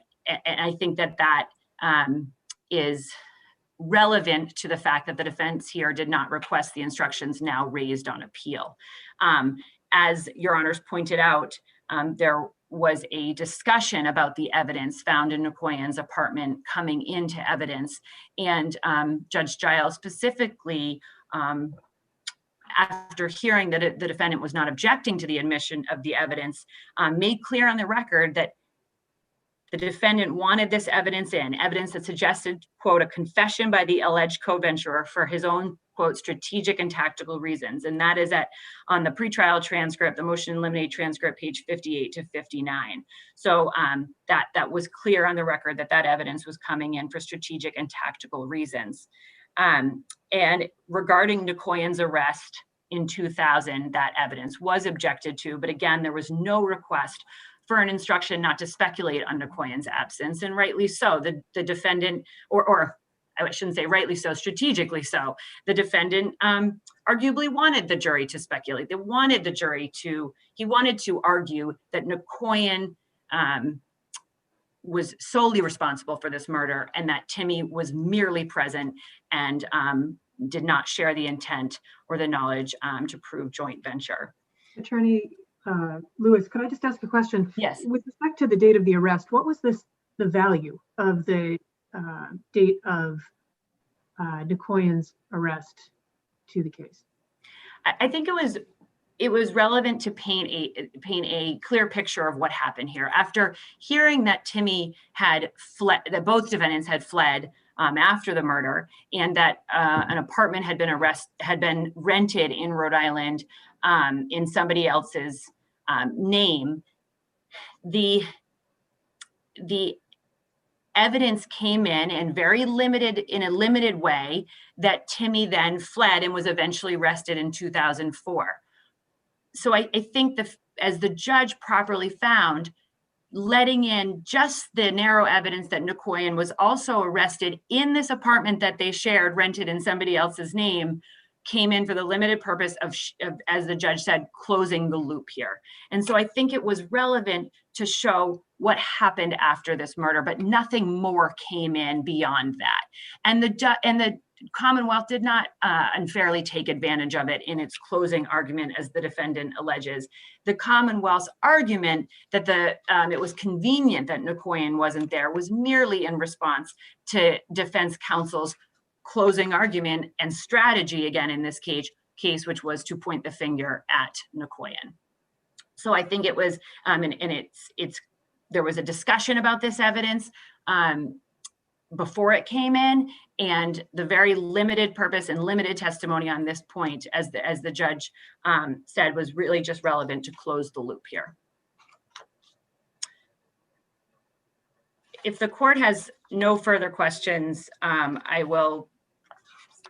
I think that is relevant to the fact that the defense here did not request the instructions now raised on appeal. As Your Honors pointed out, there was a discussion about the evidence found in Nkoyan's apartment coming into evidence, and Judge Giles specifically, after hearing that the defendant was not objecting to the admission of the evidence, made clear on the record that the defendant wanted this evidence in, evidence that suggested, quote, a confession by the alleged co-venturer for his own, quote, strategic and tactical reasons. And that is on the pretrial transcript, the motion to eliminate transcript, page 58 to 59. So that was clear on the record that evidence was coming in for strategic and tactical reasons. And regarding Nkoyan's arrest in 2000, that evidence was objected to, but again, there was no request for an instruction not to speculate on Nkoyan's absence, and rightly so. The defendant, or I shouldn't say rightly so, strategically so, the defendant arguably wanted the jury to speculate. He wanted to argue that Nkoyan was solely responsible for this murder and that TIMI was merely present and did not share the intent or the knowledge to prove joint venture. Attorney Lewis, could I just ask a question? Yes. With respect to the date of the arrest, what was the value of the date of Nkoyan's arrest to the case? I think it was relevant to paint a clear picture of what happened here. After hearing that TIMI had fled, that both defendants had fled after the murder, and that an apartment had been rented in Rhode Island in somebody else's name, the evidence came in and in a limited way that TIMI then fled and was eventually arrested in 2004. So I think as the judge properly found, letting in just the narrow evidence that Nkoyan was also arrested in this apartment that they shared, rented in somebody else's name, came in for the limited purpose of, as the judge said, closing the loop here. And so I think it was relevant to show what happened after this murder, but nothing more came in beyond that. And the Commonwealth did not unfairly take advantage of it in its closing argument, as the defendant alleges. The Commonwealth's argument that it was convenient that Nkoyan wasn't there was merely in response to defense counsel's closing argument and strategy, again in this case, which was to point the finger at Nkoyan. So I think it was, there was a discussion about this evidence before it came in, and the very limited purpose and limited testimony on this point, as the judge said, was really just relevant to close the loop here. If the court has no further questions, I will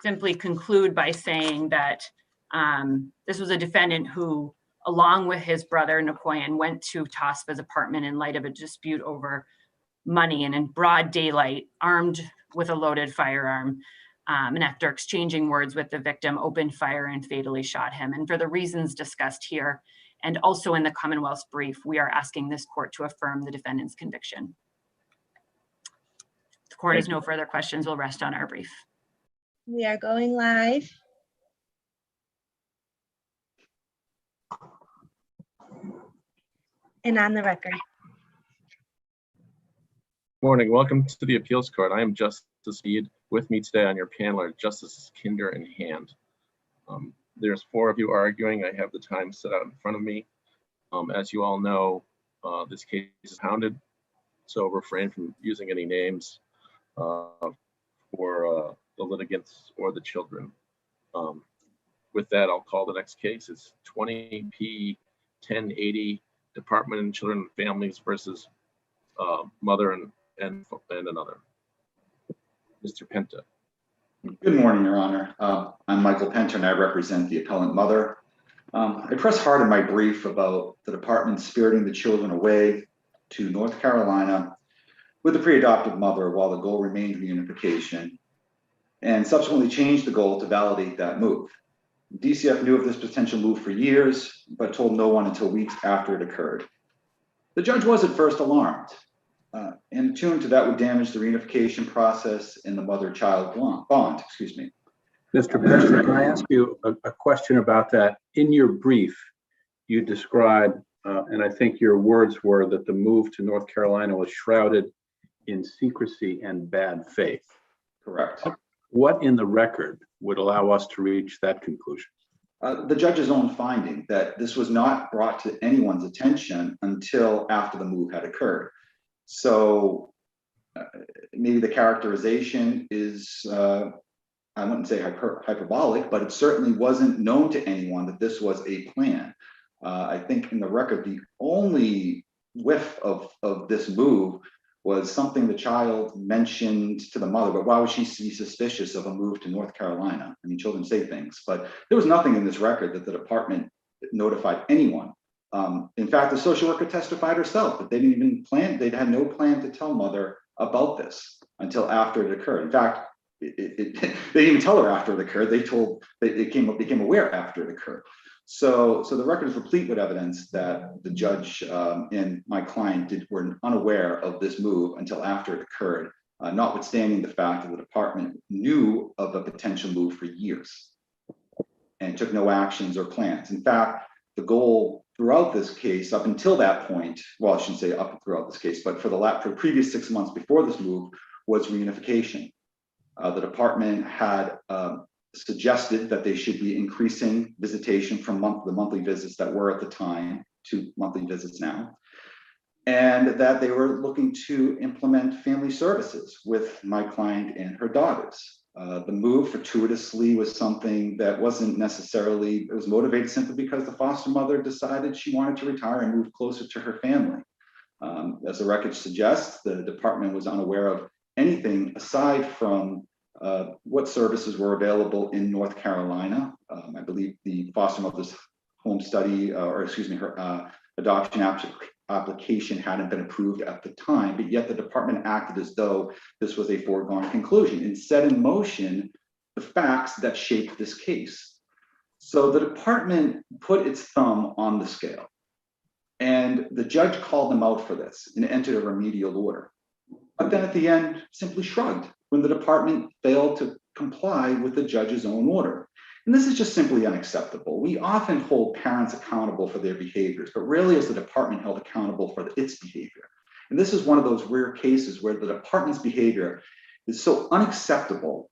simply conclude by saying that this was a defendant who, along with his brother Nkoyan, went to Tospa's apartment in light of a dispute over money, and in broad daylight, armed with a loaded firearm, and after exchanging words with the victim, opened fire and fatally shot him. And for the reasons discussed here, and also in the Commonwealth's brief, we are asking this court to affirm the defendant's conviction. If the court has no further questions, we'll rest on our brief. We are going live. And on the record. Morning. Welcome to the Appeals Court. I am Justice Meade. With me today on your panel are Justices Kinder and Hand. There's 4 of you arguing. I have the time set out in front of me. As you all know, this case is hounded, so refrain from using any names for the litigants or the children. With that, I'll call the next case. It's 20P 1080, Department of Children and Families versus Mother and another. Mr. Penta. Good morning, Your Honor. I'm Michael Penta, and I represent the appellant mother. I press hard in my brief about the department spiriting the children away to North Carolina with the pre-adoptive mother while the goal remained reunification, and subsequently changed the goal to validate that move. DCF knew of this potential move for years, but told no one until weeks after it occurred. The judge was at first alarmed, and attuned to that would damage the reunification process and the mother-child bond, excuse me. Mr. Penta, can I ask you a question about that? In your brief, you described, and I think your words were that the move to North Carolina was shrouded in secrecy and bad faith. Correct. What in the record would allow us to reach that conclusion? The judge's own finding that this was not brought to anyone's attention until after the move had occurred. So maybe the characterization is, I wouldn't say hyperbolic, but it certainly wasn't known to anyone that this was a plan. I think in the record, the only whiff of this move was something the child mentioned to the mother, but why would she be suspicious of a move to North Carolina? I mean, children say things, but there was nothing in this record that the department notified anyone. In fact, the social worker testified herself that they didn't even plan, they had no plan to tell mother about this until after it occurred. In fact, they didn't even tell her after it occurred. They became aware after it occurred. So the record is replete with evidence that the judge and my client were unaware of this move until after it occurred, notwithstanding the fact that the department knew of a potential move for years and took no actions or plans. In fact, the goal throughout this case, up until that point, well, I shouldn't say up throughout this case, but for the previous 6 months before this move, was reunification. The department had suggested that they should be increasing visitation from the monthly visits that were at the time to monthly visits now, and that they were looking to implement family services with my client and her daughters. The move fortuitously was something that wasn't necessarily, it was motivated simply because the foster mother decided she wanted to retire and move closer to her family. As the record suggests, the department was unaware of anything aside from what services were available in North Carolina. I believe the foster mother's home study, her adoption application hadn't been approved at the time, but yet the department acted as though this was a foregone conclusion and set in motion the facts that shaped this case. So the department put its thumb on the scale, and the judge called them out for this and entered a remedial order. But then at the end, simply shrugged when the department failed to comply with the judge's own order. And this is just simply unacceptable. We often hold parents accountable for their behaviors, but rarely is the department held accountable for its behavior. And this is one of those rare cases where the department's behavior is so unacceptable.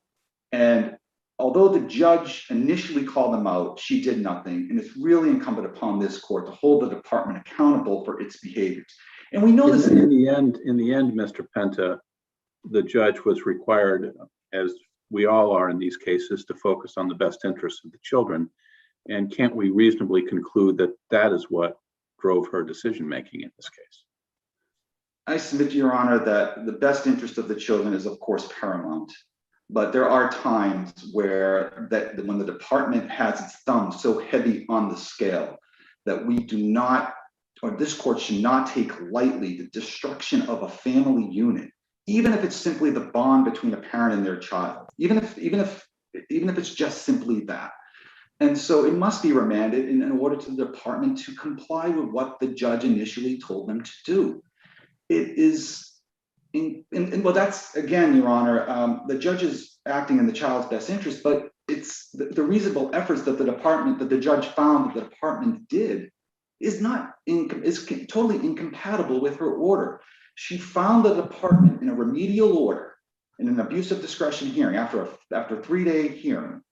And although the judge initially called them out, she did nothing. And it's really incumbent upon this court to hold the department accountable for its behaviors. And we know this in the end, Mr. Penta, the judge was required, as we all are in these cases, to focus on the best interests of the children. And can't we reasonably conclude that that is what drove her decision-making in this case? I submit to Your Honor that the best interest of the children is, of course, paramount. But there are times where when the department has its thumb so heavy on the scale that we do not, or this court should not take lightly the destruction of a family unit, even if it's simply the bond between a parent and their child, even if it's just simply that. And so it must be remanded in order to the department to comply with what the judge initially told them to do. It is, well, that's, again, Your Honor, the judge is acting in the child's best interest, but it's the reasonable efforts that the judge found that the department did is totally incompatible with her order. she found the department in a remedial order, in an abuse of discretion hearing, after a 3-day hearing,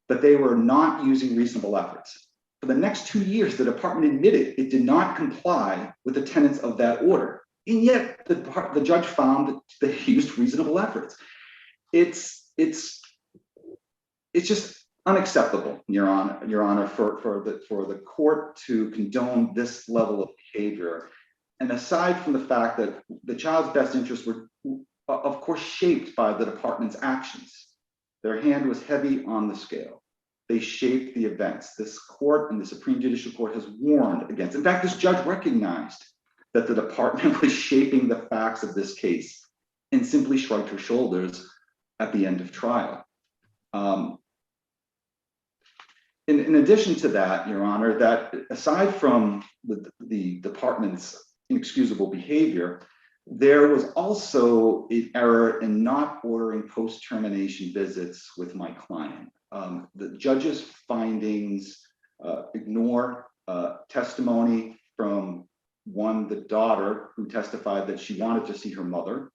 that they were not using reasonable efforts. For the next 2 years, the department admitted it did not comply with the tenets of that order. And yet the judge found that they used reasonable efforts. It's just unacceptable, Your Honor, for the court to condone this level of behavior. And aside from the fact that the child's best interests were, of course, shaped by the department's actions, their hand was heavy on the scale. They shaped the events. This court and the Supreme Judicial Court has warned against. In fact, this judge recognized that the department was shaping the facts of this case and simply shrugged her shoulders at the end of trial. In addition to that, Your Honor, that aside from the department's inexcusable behavior, there was also an error in not ordering post-termination visits with my client. The judge's findings ignore testimony from the daughter, who testified that she wanted to see her mother,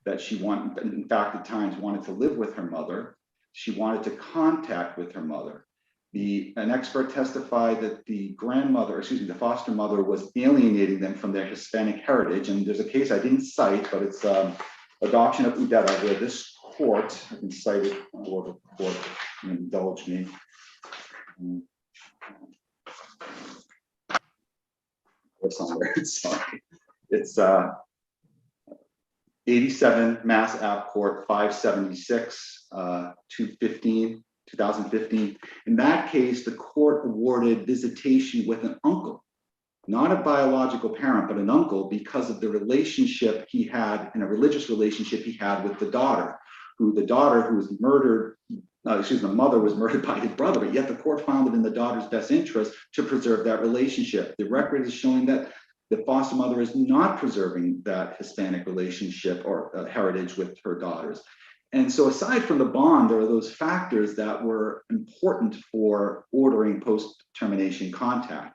that she wanted, in fact, at times wanted to live with her mother. She wanted to contact with her mother. An expert testified that the foster mother was alienating them from their Hispanic heritage. And there's a case I didn't cite, but it's adoption of Udetta, where this court, I can cite it, or the court can indulge me. Sorry. It's 87 Mass Ave Court 576, 2015. In that case, the court awarded visitation with an uncle, not a biological parent, but an uncle, because of the relationship he had, in a religious relationship he had with the daughter, who was murdered, the mother was murdered by his brother, but yet the court found it in the daughter's best interest to preserve that relationship. The record is showing that the foster mother is not preserving that Hispanic relationship or heritage with her daughters. And so aside from the bond, there are those factors that were important for ordering post-termination contact.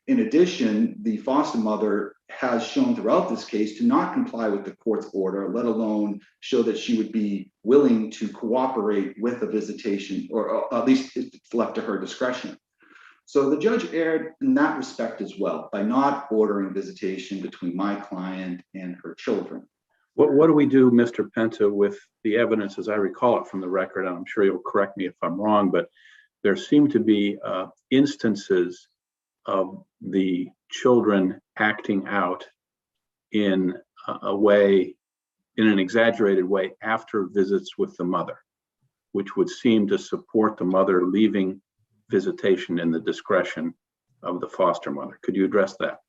In addition, the foster mother has shown throughout this case to not comply with the court's order, let alone show that she would be willing to cooperate with a visitation, or at least it's left to her discretion. So the judge erred in that respect as well, by not ordering visitation between my client and her children. What do we do, Mr. Penta, with the evidence, as I recall it from the record? I'm sure you'll correct me if I'm wrong, but there seem to be instances of the children acting out in an exaggerated way after visits with the mother, which would seem to support the mother leaving visitation in the discretion of the foster mother. Could you address that?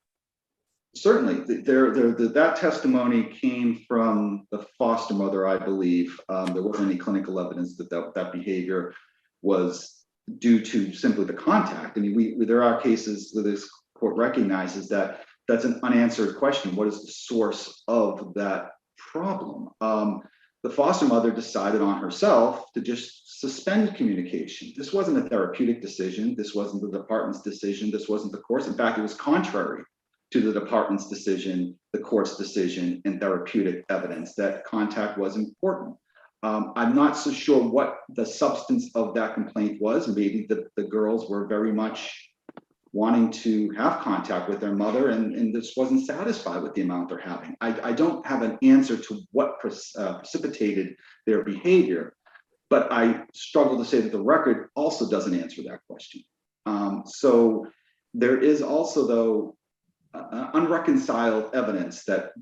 Certainly. That testimony came from the foster mother, I believe. There wasn't any clinical evidence that behavior was due to simply the contact. I mean, there are cases where this court recognizes that that's an unanswered question. What is the source of that problem? The foster mother decided on herself to just suspend communication. This wasn't a therapeutic decision. This wasn't the department's decision. This wasn't the court's. In fact, it was contrary to the department's decision, the court's decision, and therapeutic evidence that contact was important. I'm not so sure what the substance of that complaint was. Maybe the girls were very much wanting to have contact with their mother, and this wasn't satisfied with the amount they're having. I don't have an answer to what precipitated their behavior, but I struggle to say that the record also doesn't answer that question. So there is also, though, unreconciled evidence that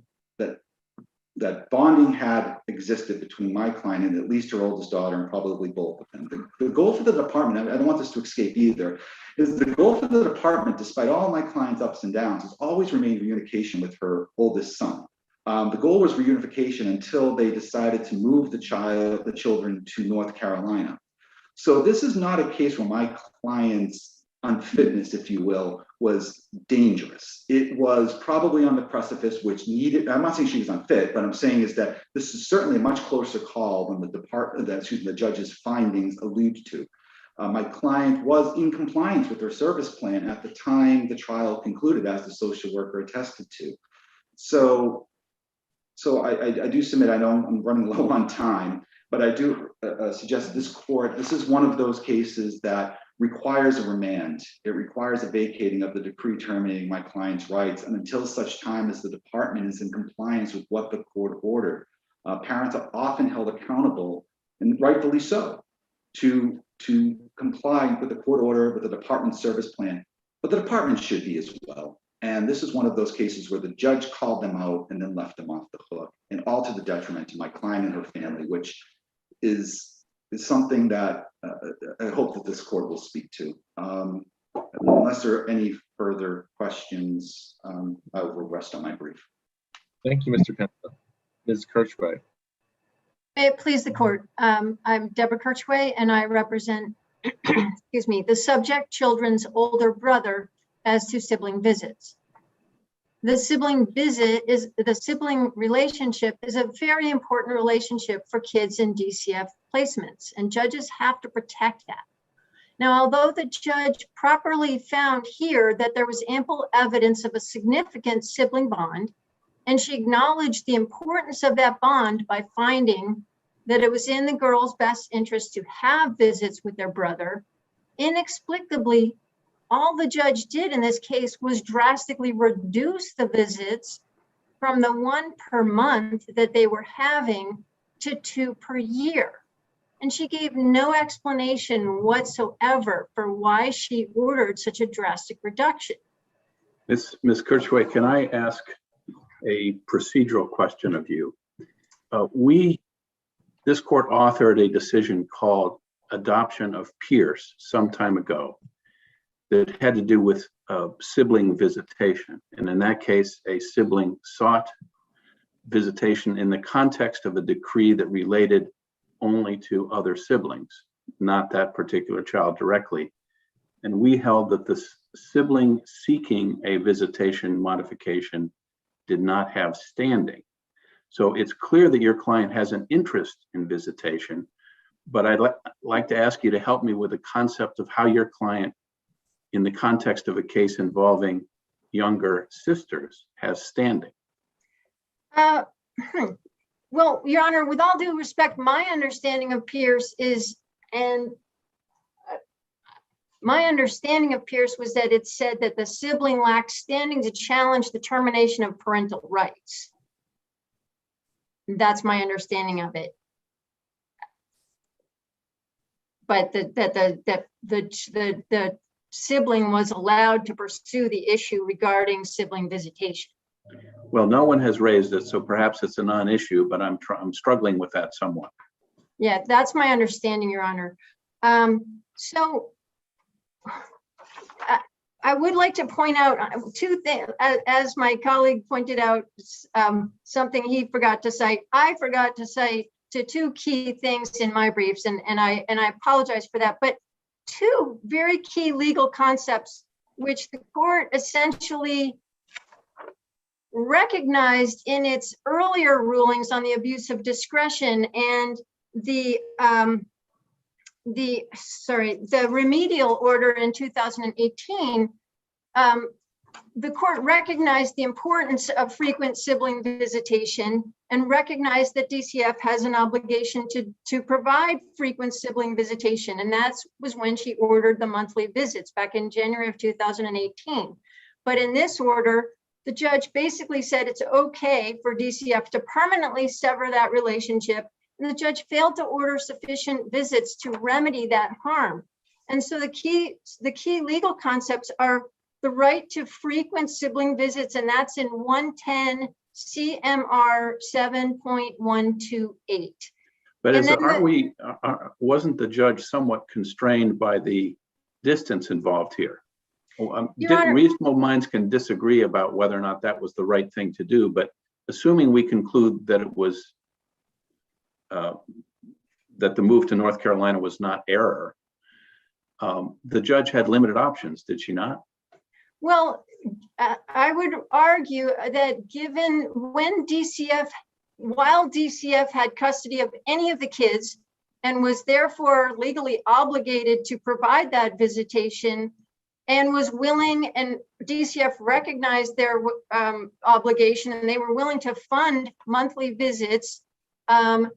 bonding had existed between my client and at least her oldest daughter, and probably both of them. The goal for the department, I don't want this to escape either, is the goal for the department, despite all my client's ups and downs, has always remained reunification with her oldest son. The goal was reunification until they decided to move the children to North Carolina. So this is not a case where my client's unfitness, if you will, was dangerous. It was probably on the precipice, which needed, I'm not saying she was unfit, but I'm saying is that this is certainly a much closer call than the judge's findings allude to. My client was in compliance with her service plan at the time the trial concluded, as the social worker attested to. So So I do submit, I know I'm running low on time, but I do suggest this court, this is one of those cases that requires a remand. It requires a vacating of the decree terminating my client's rights, and until such time as the department is in compliance with what the court ordered. Parents are often held accountable, and rightfully so, to comply with the court order, with the department's service plan, but the department should be as well. And this is one of those cases where the judge called them out and then left them off the hook, and all to the detriment to my client and her family, which is something that I hope that this court will speak to. Unless there are any further questions, I will rest on my brief. Thank you, Mr. Penza. Ms. Kirchway. May it please the court. I'm Deborah Kirchway, and I represent, excuse me, the subject children's older brother as to sibling visits. The sibling relationship is a very important relationship for kids in DCF placements, and judges have to protect that. Now, although the judge properly found here that there was ample evidence of a significant sibling bond, and she acknowledged the importance of that bond by finding that it was in the girl's best interest to have visits with their brother, inexplicably, all the judge did in this case was drastically reduce the visits from the 1 per month that they were having to 2 per year. And she gave no explanation whatsoever for why she ordered such a drastic reduction. Ms. Kirchway, can I ask a procedural question of you? This court authored a decision called Adoption of Pierce some time ago that had to do with sibling visitation. And in that case, a sibling sought visitation in the context of a decree that related only to other siblings, not that particular child directly. And we held that the sibling seeking a visitation modification did not have standing. So it's clear that your client has an interest in visitation, but I'd like to ask you to help me with the concept of how your client, in the context of a case involving younger sisters, has standing. Well, Your Honor, with all due respect, my understanding of Pierce was that it said that the sibling lacked standing to challenge the termination of parental rights. That's my understanding of it. But the sibling was allowed to pursue the issue regarding sibling visitation. Well, no one has raised it, so perhaps it's a non-issue, but I'm struggling with that somewhat. Yeah, that's my understanding, Your Honor. So I would like to point out 2 things. As my colleague pointed out, something he forgot to cite. I forgot to cite to 2 key things in my briefs, and I apologize for that. But 2 very key legal concepts, which the court essentially recognized in its earlier rulings on the abuse of discretion and the remedial order in 2018. The court recognized the importance of frequent sibling visitation and recognized that DCF has an obligation to provide frequent sibling visitation. And that was when she ordered the monthly visits back in January of 2018. But in this order, the judge basically said it's okay for DCF to permanently sever that relationship, and the judge failed to order sufficient visits to remedy that harm. And so the key legal concepts are the right to frequent sibling visits, and that's in 110 CMR 7.128. But wasn't the judge somewhat constrained by the distance involved here? Reasonable minds can disagree about whether or not that was the right thing to do, but assuming we conclude that it was that the move to North Carolina was not error, the judge had limited options, did she not? Well, I would argue that given while DCF had custody of any of the kids and was therefore legally obligated to provide that visitation, and was willing, and DCF recognized their obligation, and they were willing to fund monthly visits. And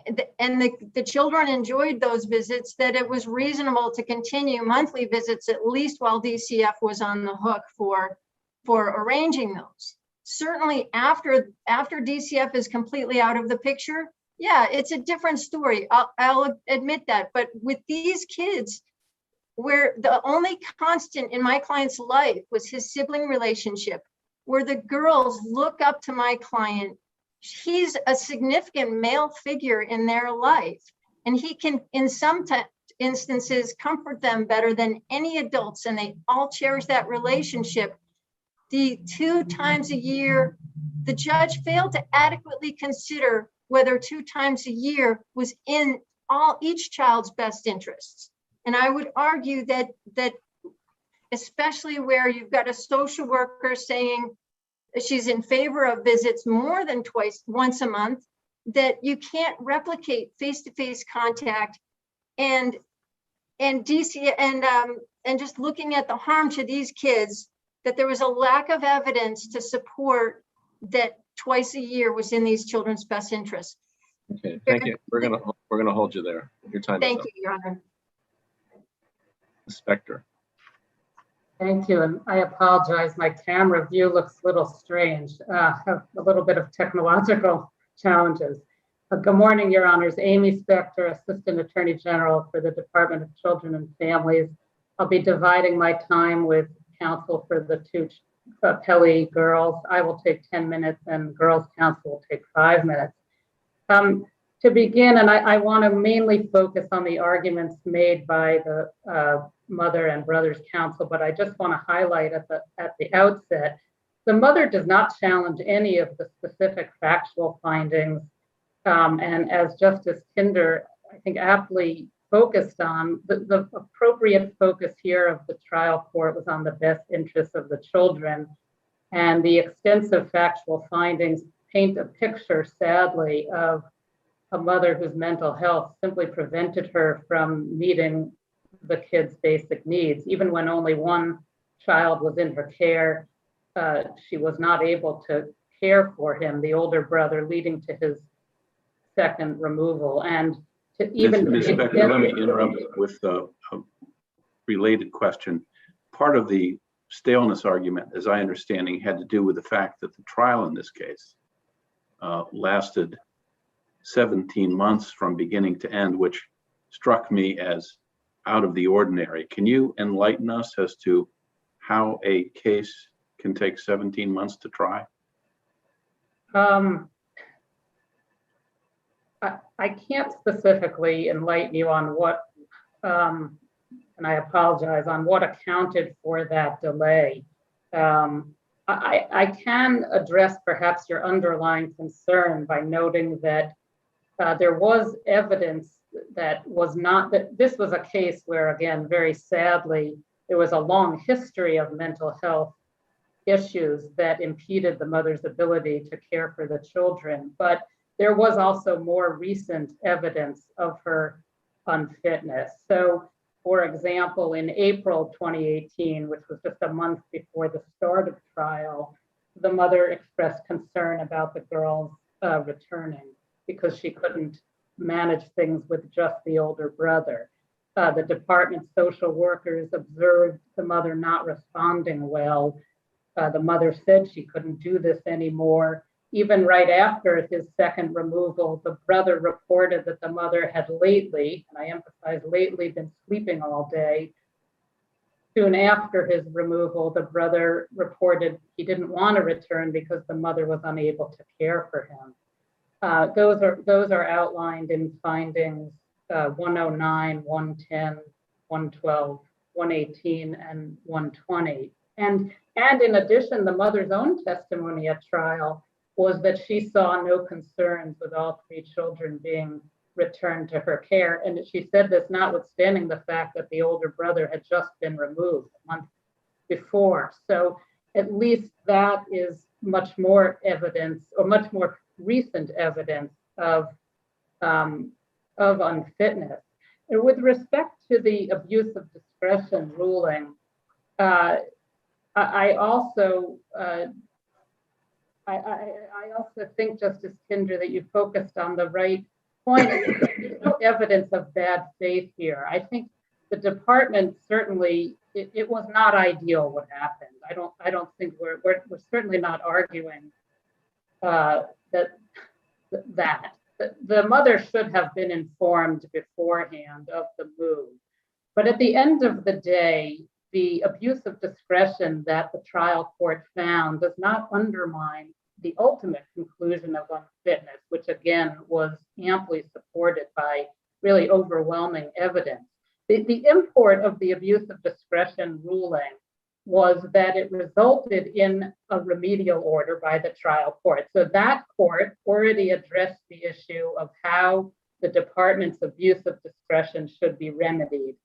the children enjoyed those visits, that it was reasonable to continue monthly visits at least while DCF was on the hook for arranging those. Certainly after DCF is completely out of the picture, yeah, it's a different story. I'll admit that. But with these kids, where the only constant in my client's life was his sibling relationship, where the girls look up to my client, he's a significant male figure in their life. And he can, in some instances, comfort them better than any adults, and they all cherish that relationship. The 2 times a year, the judge failed to adequately consider whether 2 times a year was in each child's best interests. And I would argue that especially where you've got a social worker saying she's in favor of visits more than once a month, that you can't replicate face-to-face contact and DC and just looking at the harm to these kids, that there was a lack of evidence to support that twice a year was in these children's best interest. Okay, thank you. We're gonna hold you there. Your time is up. Thank you, Your Honor. Spectre. Thank you, and I apologize. My camera view looks a little strange. Have a little bit of technological challenges. Good morning, Your Honors. Amy Spectre, Assistant Attorney General for the Department of Children and Families. I'll be dividing my time with counsel for the 2 appellee girls. I will take 10 minutes and girls' counsel will take 5 minutes. To begin, and I want to mainly focus on the arguments made by the mother and brother's counsel, but I just want to highlight at the outset, the mother does not challenge any of the specific factual findings. And as Justice Kinder, I think, aptly focused on, the appropriate focus here of the trial court was on the best interests of the children. And the extensive factual findings paint a picture, sadly, of a mother whose mental health simply prevented her from meeting the kids' basic needs. Even when only one child was in her care, she was not able to care for him, the older brother, leading to his second removal. And to even— Ms. Spector, let me interrupt with a related question. Part of the staleness argument, as I understanding, had to do with the fact that the trial in this case lasted 17 months from beginning to end, which struck me as out of the ordinary. Can you enlighten us as to how a case can take 17 months to try? I can't specifically enlighten you on what, and I apologize, on what accounted for that delay. I can address perhaps your underlying concern by noting that there was evidence that this was a case where, again, very sadly, there was a long history of mental health issues that impeded the mother's ability to care for the children. But there was also more recent evidence of her unfitness. So, for example, in April 2018, which was just a month before the start of the trial, the mother expressed concern about the girls returning because she couldn't manage things with just the older brother. The department's social workers observed the mother not responding well. The mother said she couldn't do this anymore. Even right after his second removal, the brother reported that the mother had lately, and I emphasize lately, been sleeping all day. Soon after his removal, the brother reported he didn't want to return because the mother was unable to care for him. Those are outlined in findings 109, 110, 112, 118, and 120. And in addition, the mother's own testimony at trial was that she saw no concerns with all 3 children being returned to her care. And she said this notwithstanding the fact that the older brother had just been removed a month before. So at least that is much more evidence, or much more recent evidence of unfitness. And with respect to the abuse of discretion ruling, I also think, Justice Kinder, that you focused on the right point. There's no evidence of bad faith here. I think the department certainly, it was not ideal what happened. I don't think we're certainly not arguing that the mother should have been informed beforehand of the move. But at the end of the day, the abuse of discretion that the trial court found does not undermine the ultimate conclusion of unfitness, which again was amply supported by really overwhelming evidence. The import of the abuse of discretion ruling was that it resulted in a remedial order by the trial court. So that court already addressed the issue of how the department's abuse of discretion should be remedied.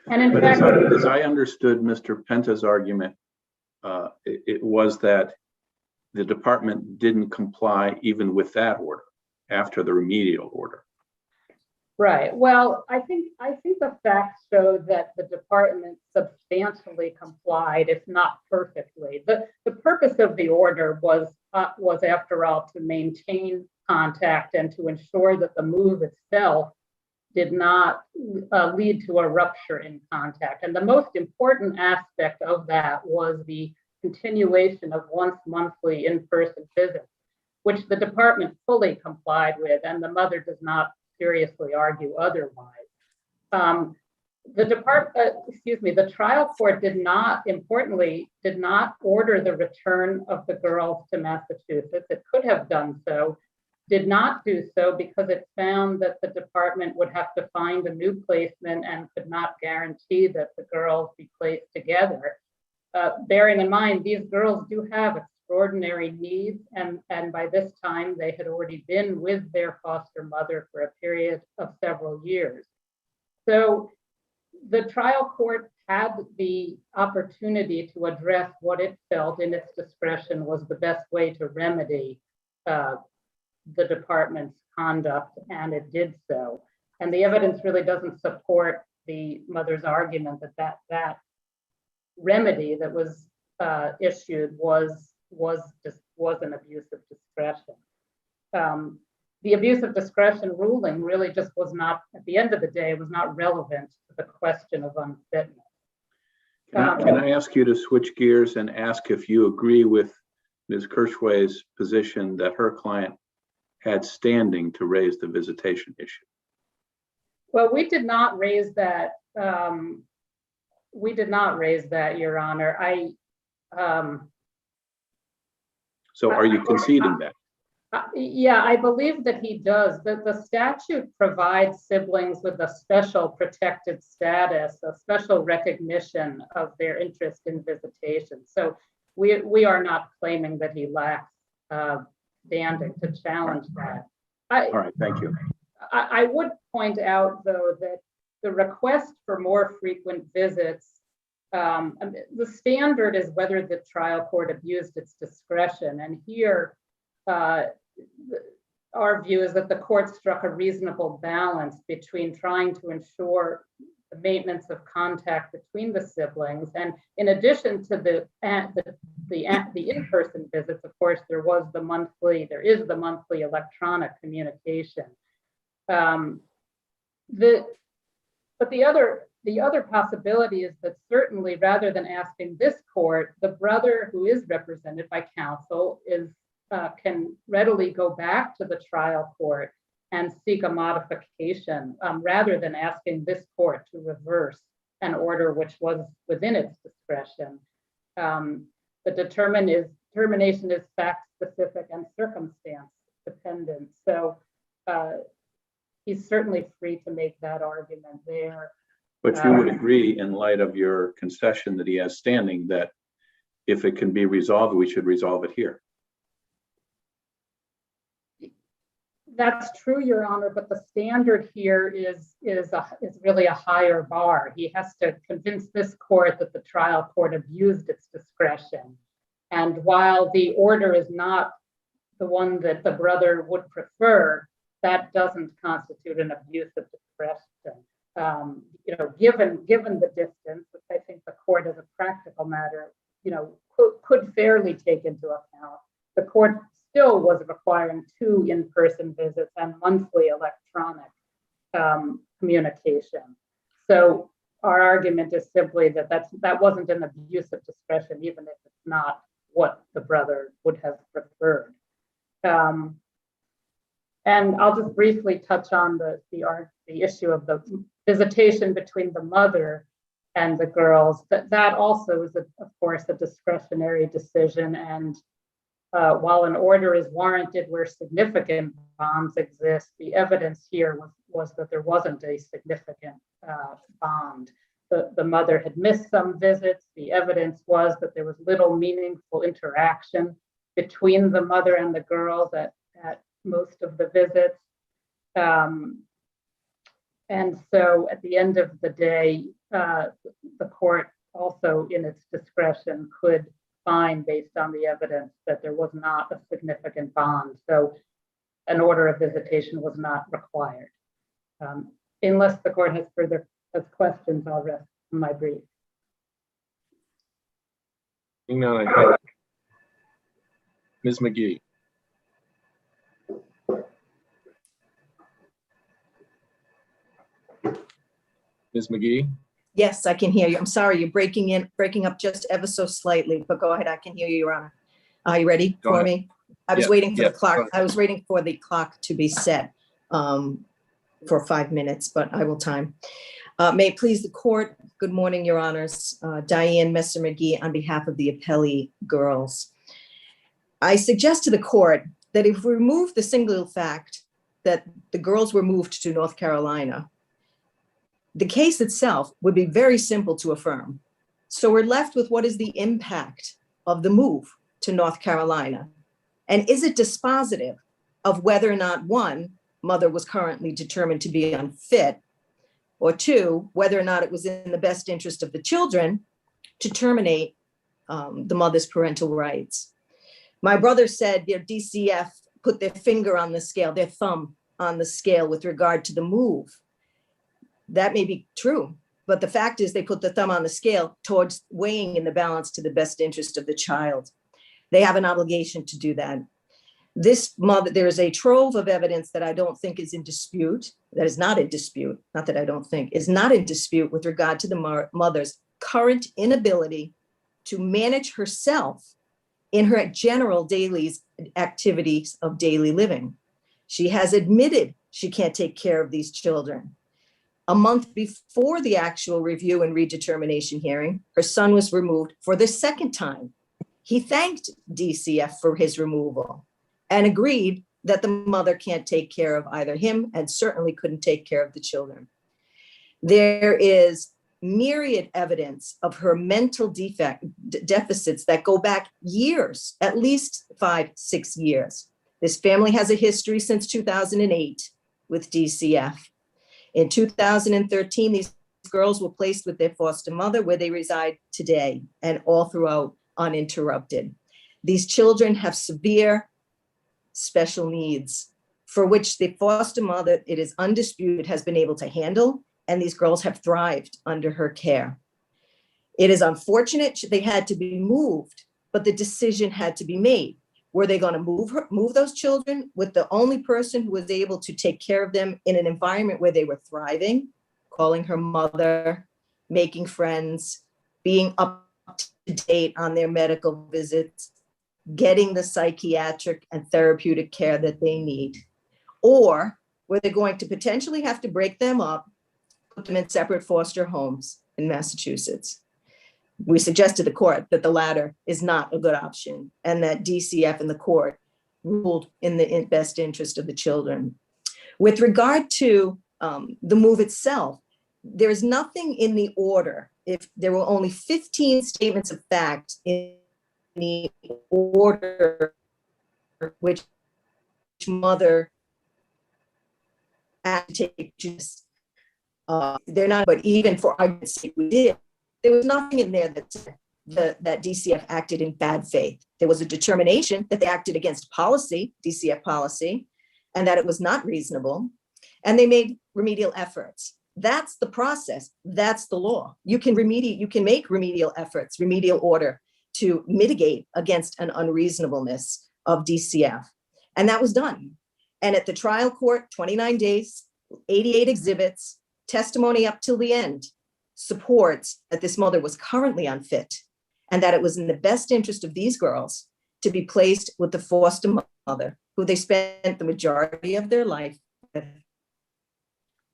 And in fact, as I understood Mr. Penta's argument, it was that the department didn't comply even with that order after the remedial order. Right. Well, I think the facts show that the department substantially complied, if not perfectly. The purpose of the order was after all to maintain contact and to ensure that the move itself did not lead to a rupture in contact. And the most important aspect of that was the continuation of once monthly in-person visits, which the department fully complied with, and the mother does not seriously argue otherwise. The trial court did not order the return of the girls to Massachusetts. It could have done so, did not do so because it found that the department would have to find a new placement and could not guarantee that the girls be placed together. Bearing in mind, these girls do have extraordinary needs, and by this time they had already been with their foster mother for a period of several years. So the trial court had the opportunity to address what it felt in its discretion was the best way to remedy the department's conduct, and it did so. And the evidence really doesn't support the mother's argument that remedy that was issued was an abuse of discretion. The abuse of discretion ruling really just was not, at the end of the day, was not relevant to the question of unfitness. Can I ask you to switch gears and ask if you agree with Ms. Kirschway's position that her client had standing to raise the visitation issue? Well, we did not raise that. We did not raise that, Your Honor. So are you conceding that? Yeah, I believe that he does. The statute provides siblings with a special protected status, a special recognition of their interest in visitation. So we are not claiming that he lacks standing to challenge that. All right, thank you. I would point out, though, that the request for more frequent visits, the standard is whether the trial court abused its discretion. And here, our view is that the court struck a reasonable balance between trying to ensure the maintenance of contact between the siblings. And in addition to the in-person visits, of course, there is the monthly electronic communication. But the other possibility is that certainly, rather than asking this court, the brother who is represented by counsel can readily go back to the trial court and seek a modification, rather than asking this court to reverse an order which was within its discretion. The determination is fact-specific and circumstance-dependent. So he's certainly free to make that argument there. But you would agree, in light of your concession that he has standing, that if it can be resolved, we should resolve it here. That's true, Your Honor, but the standard here is really a higher bar. He has to convince this court that the trial court abused its discretion. And while the order is not the one that the brother would prefer, that doesn't constitute an abuse of discretion. Given the distance, which I think the court as a practical unfairly take into account, the court still was requiring 2 in-person visits and monthly electronic communication. So our argument is simply that that wasn't an abuse of discretion, even if it's not what the brother would have preferred. And I'll just briefly touch on the issue of the visitation between the mother and the girls. That also is, of course, a discretionary decision. And while an order is warranted where significant bonds exist, the evidence here was that there wasn't a significant bond. The mother had missed some visits. The evidence was that there was little meaningful interaction between the mother and the girls at most of the visits. And so at the end of the day, the court also in its discretion could find, based on the evidence, that there was not a significant bond. So an order of visitation was not required. Unless the court has further questions, I'll rest on my brief. Ms. McGee. Ms. McGee? Yes, I can hear you. I'm sorry, you're breaking up just ever so slightly, but go ahead, I can hear you, Your Honor. Are you ready for me? I was waiting for the clock. I was waiting for the clock to be set for 5 minutes, but I will time. May it please the court. Good morning, Your Honors. Diane Messer McGee on behalf of the appellee girls. I suggest to the court that if we remove the single fact that the girls were moved to North Carolina, the case itself would be very simple to affirm. So we're left with what is the impact of the move to North Carolina? And is it dispositive of whether or not, 1, mother was currently determined to be unfit, or 2, whether or not it was in the best interest of the children to terminate the mother's parental rights? My brother said their DCF put their finger on the scale, their thumb on the scale with regard to the move. That may be true, but the fact is they put the thumb on the scale towards weighing in the balance to the best interest of the child. They have an obligation to do that. This mother, there is a trove of evidence that I don't think is in dispute, that is not in dispute, not that I don't think, is not in dispute with regard to the mother's current inability to manage herself in her general daily activities of daily living. She has admitted she can't take care of these children. A month before the actual review and redetermination hearing, her son was removed for the 2nd time. He thanked DCF for his removal and agreed that the mother can't take care of either him and certainly couldn't take care of the children. There is myriad evidence of her mental deficits that go back years, at least 5-6 years. This family has a history since 2008 with DCF. In 2013, these girls were placed with their foster mother where they reside today and all throughout uninterrupted. These children have severe special needs for which the foster mother, it is undisputed, has been able to handle, and these girls have thrived under her care. It is unfortunate they had to be moved, but the decision had to be made. Were they going to move those children with the only person who was able to take care of them in an environment where they were thriving, calling her mother, making friends, being up to date on their medical visits, getting the psychiatric and therapeutic care that they need? Or were they going to potentially have to break them up, put them in separate foster homes in Massachusetts? We suggest to the court that the latter is not a good option and that DCF and the court ruled in the best interest of the children. With regard to the move itself, there is nothing in the order. If there were only 15 statements of fact in the order which mother had to take, they're not, but even for argument's sake, we did. There was nothing in there that said that DCF acted in bad faith. There was a determination that they acted against policy, DCF policy, and that it was not reasonable. And they made remedial efforts. That's the process. That's the law. You can make remedial efforts, remedial order to mitigate against an unreasonableness of DCF. And that was done. And at the trial court, 29 days, 88 exhibits, testimony up till the end supports that this mother was currently unfit and that it was in the best interest of these girls to be placed with the foster mother who they spent the majority of their life with,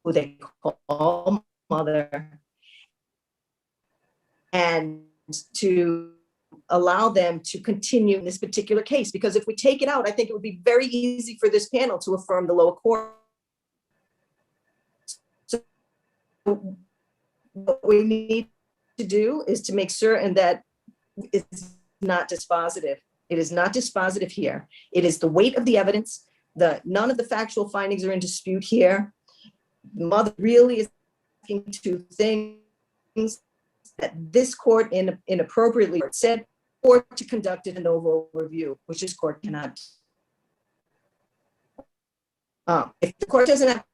who they call mother, and to allow them to continue in this particular case. Because if we take it out, I think it would be very easy for this panel to affirm the lower court. So what we need to do is to make certain that it's not dispositive. It is not dispositive here. It is the weight of the evidence. None of the factual findings are in dispute here. The mother really is looking to things that this court inappropriately said, or to conduct an overall review, which this court cannot. If the court doesn't have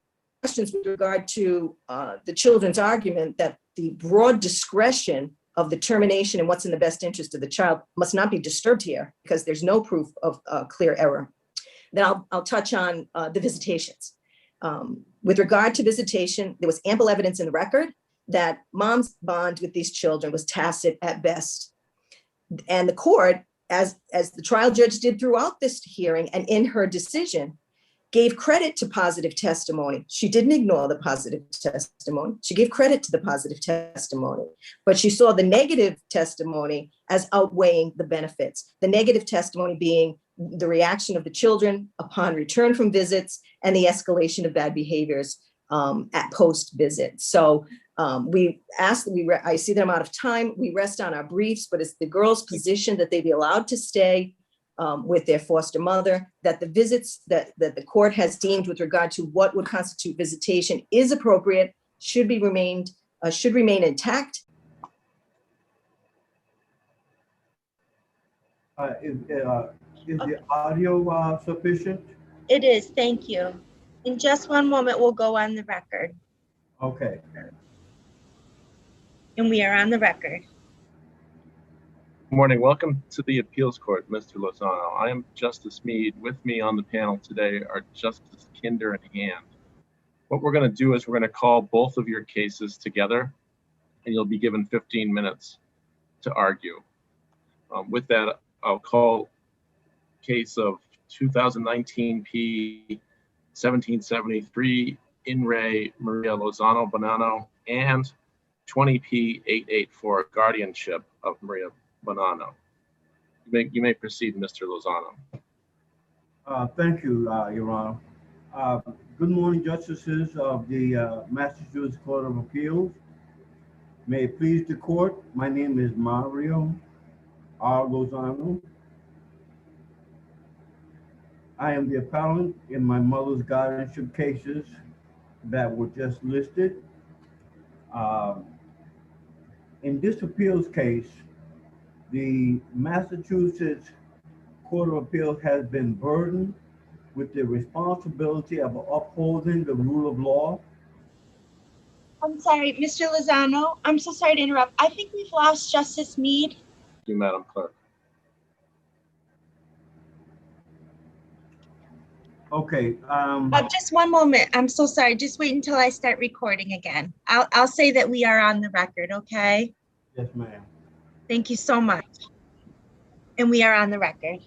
questions with regard to the children's argument that the broad discretion of the termination and what's in the best interest of the child must not be disturbed here because there's no proof of clear error, then I'll touch on the visitations. With regard to visitation, there was ample evidence in the record that mom's bond with these children was tacit at best. And the court, as the trial judge did throughout this hearing and in her decision, gave credit to positive testimony. She didn't ignore the positive testimony. She gave credit to the positive testimony, but she saw the negative testimony as outweighing the benefits. The negative testimony being the reaction of the children upon return from visits and the escalation of bad behaviors at post-visit. So I see that I'm out of time. We rest on our briefs, but it's the girls' position that they be allowed to stay with their foster mother, that the visits that the court has deemed with regard to what would constitute visitation is appropriate, should remain intact. Is the audio sufficient? It is, thank you. In just one moment, we'll go on the record. Okay. And we are on the record. Good morning. Welcome to the appeals court, Mr. Lozano. I am Justice Meade. With me on the panel today are Justice Kinder and Hand. What we're going to do is we're going to call both of your cases together, and you'll be given 15 minutes to argue. With that, I'll call case of 2019 P 1773 In Re Maria Lozano Bonanno and 20P 884 Guardianship of Maria Bonanno. You may proceed, Mr. Lozano. Thank you, Your Honor. Good morning, justices of the Massachusetts Court of Appeals. May it please the court, my name is Mario R. Lozano. I am the appellant in my mother's guardianship cases that were just listed. In this appeals case, the Massachusetts Court of Appeals has been burdened with the responsibility of upholding the rule of law. I'm sorry, Mr. Lozano, I'm so sorry to interrupt. I think we've lost Justice Meade. Thank you, Madam Clerk. Okay. Just one moment. I'm so sorry. Just wait until I start recording again. I'll say that we are on the record, okay? Yes, ma'am. Thank you so much. And we are on the record.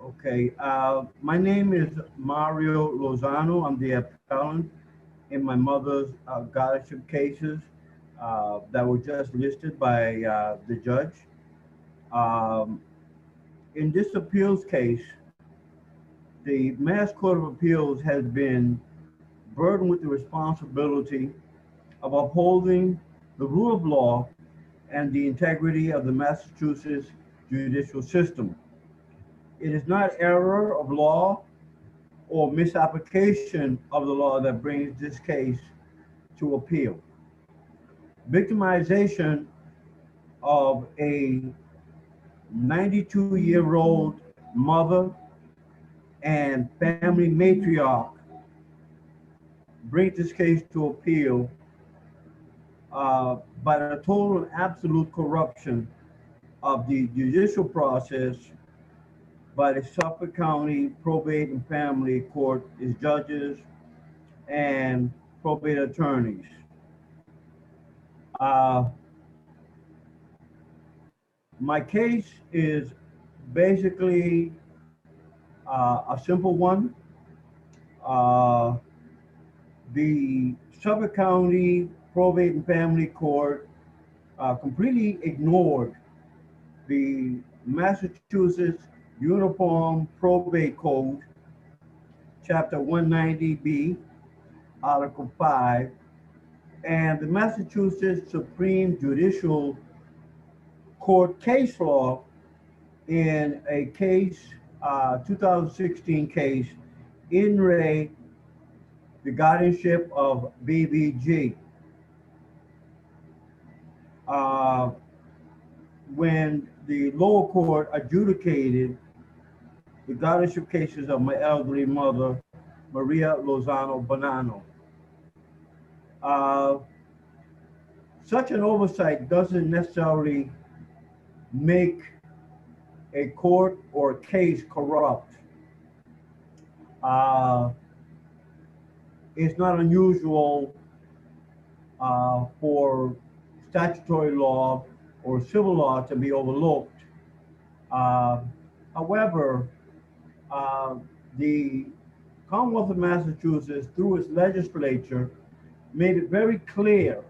Okay. My name is Mario Lozano. I'm the appellant in my mother's guardianship cases that were just listed by the judge. In this appeals case, the Mass Court of Appeals has been burdened with the responsibility of upholding the rule of law and the integrity of the Massachusetts judicial system. It is not error of law or misapplication of the law that brings this case to appeal. Victimization of a 92-year-old mother and family matriarch brings this case to appeal by the total and absolute corruption of the judicial process by the Suffolk County Probate and Family Court is judges and probate attorneys. My case is basically a simple one. The Suffolk County Probate and Family Court completely ignored the Massachusetts Uniform Probate Code, Chapter 190B, Article 5, and the Massachusetts Supreme Judicial Court case law in a case, 2016 case, in re the guardianship of BBG. When the lower court adjudicated the guardianship cases of my elderly mother, Maria Lozano Bonanno. Such an oversight doesn't necessarily make a court or case corrupt. It's not unusual for statutory law or civil law to be overlooked. However, the Commonwealth of Massachusetts, through its legislature, made it very clear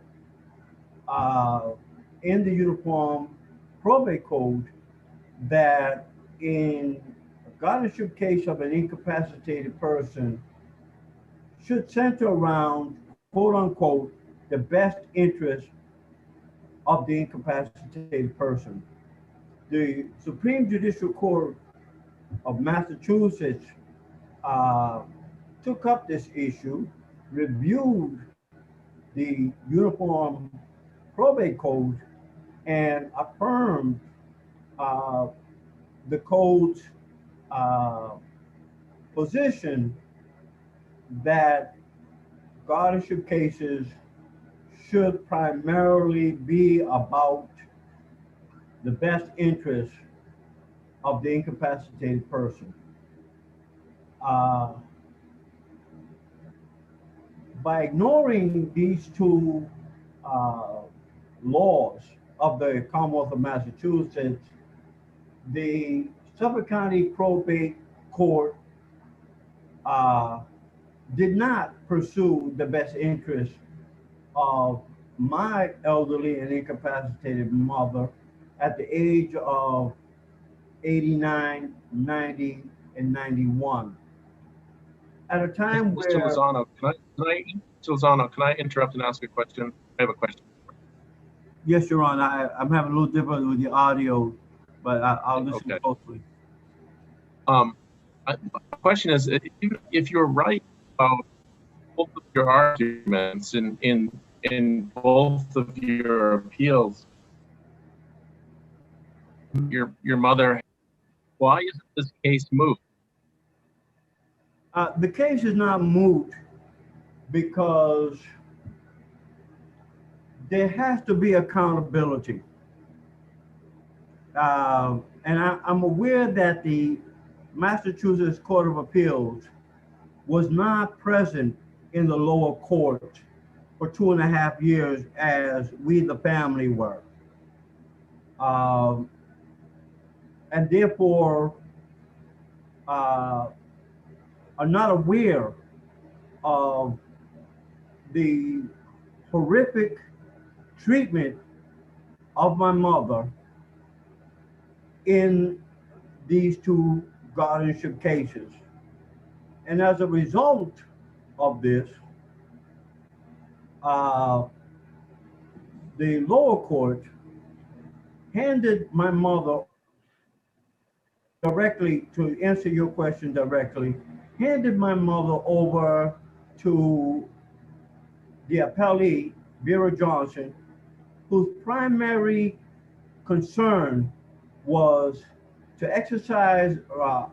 in the Uniform Probate Code that in a guardianship case of an incapacitated person should center around, quote unquote, the best interest of the incapacitated person. The Supreme Judicial Court of Massachusetts took up this issue, reviewed the Uniform Probate Code, and affirmed the code's position that guardianship cases should primarily be about the best interest of the incapacitated person. By ignoring these two laws of the Commonwealth of Massachusetts, the Suffolk County Probate Court did not pursue the best interest of my elderly and incapacitated mother at the age of 89, 90, and 91. At a time where— Mr. Lozano, can I interrupt and ask a question? I have a question. Yes, Your Honor. I'm having a little difficulty with the audio, but I'll listen closely. My question is, if you're right about both of your arguments in both of your appeals, your mother, why isn't this case moved? The case is not moot because there has to be accountability. And I'm aware that the Massachusetts Court of Appeals was not present in the lower court for 2.5 years as we, the family, were. And therefore are not aware of the horrific treatment of my mother in these two guardianship cases. And as a result of this, the lower court handed my mother directly, to answer your question directly, handed my mother over to the appellee, Vera Johnson, whose primary concern was to exercise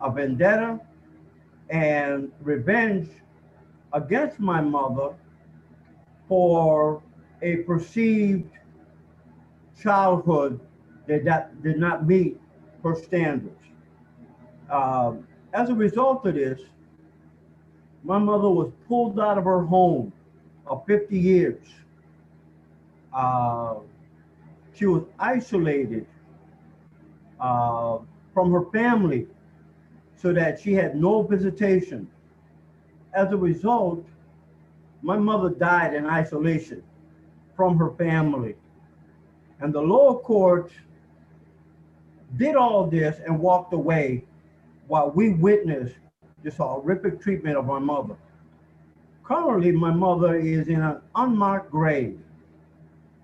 a vendetta and revenge against my mother for a perceived childhood that did not meet her standards. As a result of this, my mother was pulled out of her home of 50 years. She was isolated from her family so that she had no visitation. As a result, my mother died in isolation from her family. And the lower court did all this and walked away while we witnessed this horrific treatment of my mother. Currently, my mother is in an unmarked grave.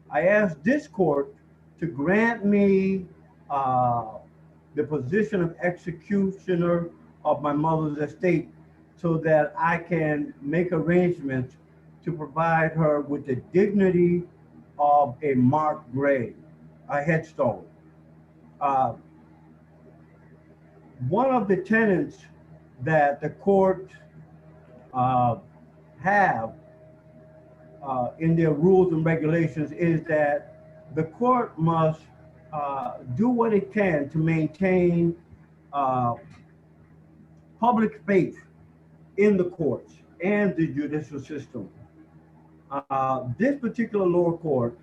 I asked this court to grant me the position of executioner of my mother's estate so that I can make arrangements to provide her with the dignity of a marked grave, a headstone. One of the tenets that the court have in their rules and regulations is that the court must do what it can to maintain public faith in the courts and the judicial system. This particular lower court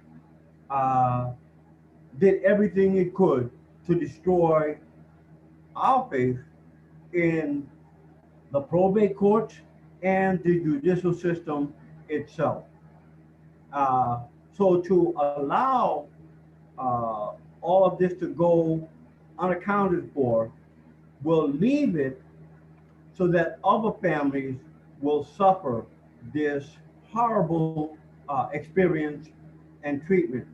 did everything it could to destroy our faith in the probate courts and the judicial system itself. So to allow all of this to go unaccounted for will leave it so that other families will suffer this horrible experience and treatment.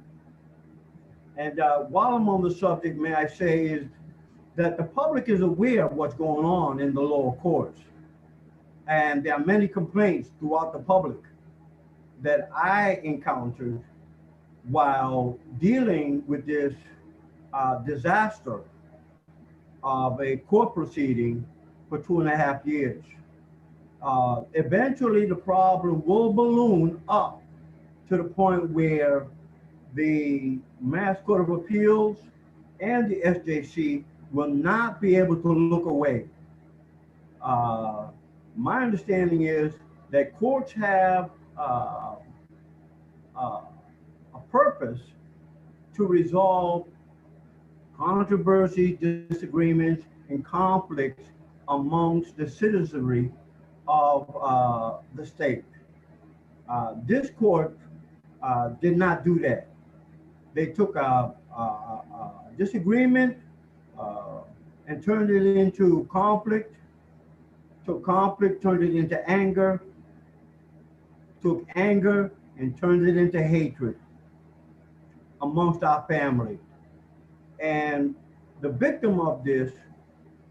And while I'm on the subject, may I say is that the public is aware of what's going on in the lower courts. And there are many complaints throughout the public that I encountered while dealing with this disaster of a court proceeding for 2.5 years. Eventually, the problem will balloon up to the point where the Mass Court of Appeals and the SJC will not be able to look away. My understanding is that courts have a purpose to resolve controversies, disagreements, and conflicts amongst the citizenry of the state. This court did not do that. They took a disagreement and turned it into conflict, took conflict, turned it into anger, took anger and turned it into hatred amongst our family. And the victim of this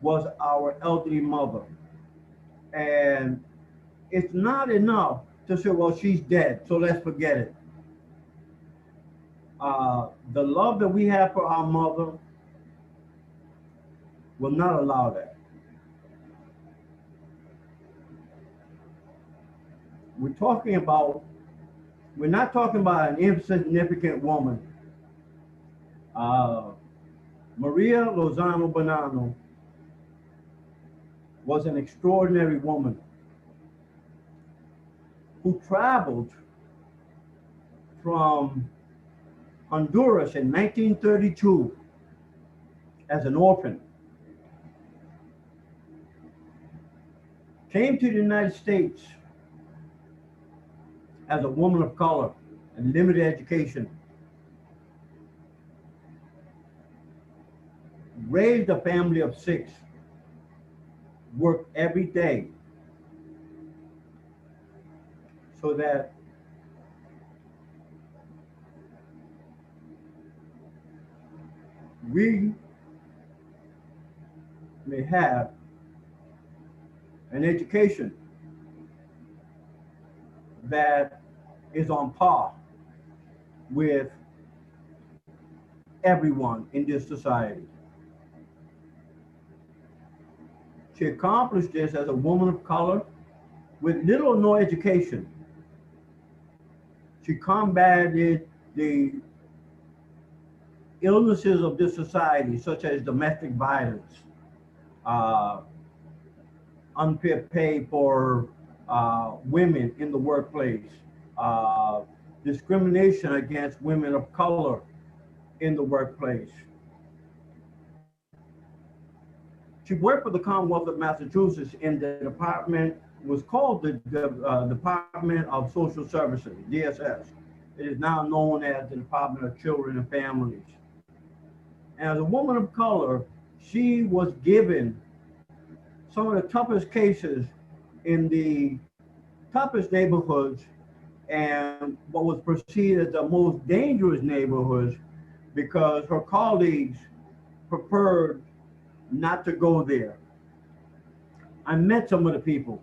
was our elderly mother. And it's not enough to say, well, she's dead, so let's forget it. The love that we have for our mother will not allow that. We're not talking about an insignificant woman. Maria Lozano Bonanno was an extraordinary woman who traveled from Honduras in 1932 as an orphan, came to the United States as a woman of color and limited education, raised a family of 6, worked every day so that we may have an education that is on par with everyone in this society. She accomplished this as a woman of color with little or no education. She combated the illnesses of this society, such as domestic violence, unfair pay for women in the workplace, discrimination against women of color in the workplace. She worked for the Commonwealth of Massachusetts in the department, was called the Department of Social Services, DSS. It is now known as the Department of Children and Families. And as a woman of color, she was given some of the toughest cases in the toughest neighborhoods and what was perceived as the most dangerous neighborhoods because her colleagues preferred not to go there. I met some of the people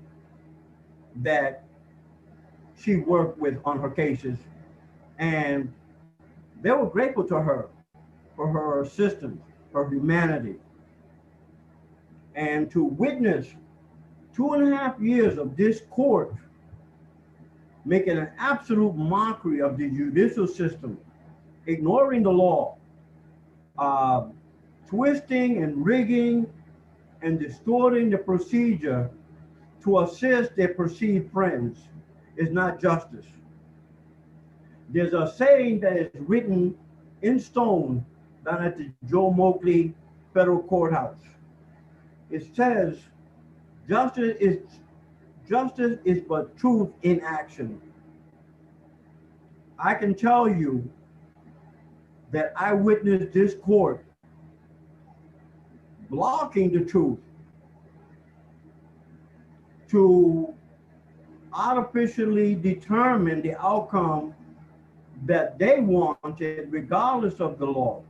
that she worked with on her cases, and they were grateful to her for her assistance, her humanity. And to witness 2.5 years of this court making an absolute mockery of the judicial system, ignoring the law, twisting and rigging and distorting the procedure to assist their perceived friends is not justice. There's a saying that is written in stone down at the Joe Moakley Federal Courthouse. It says, justice is but truth in action. I can tell you that I witnessed this court blocking the truth to artificially determine the outcome that they wanted regardless of the law.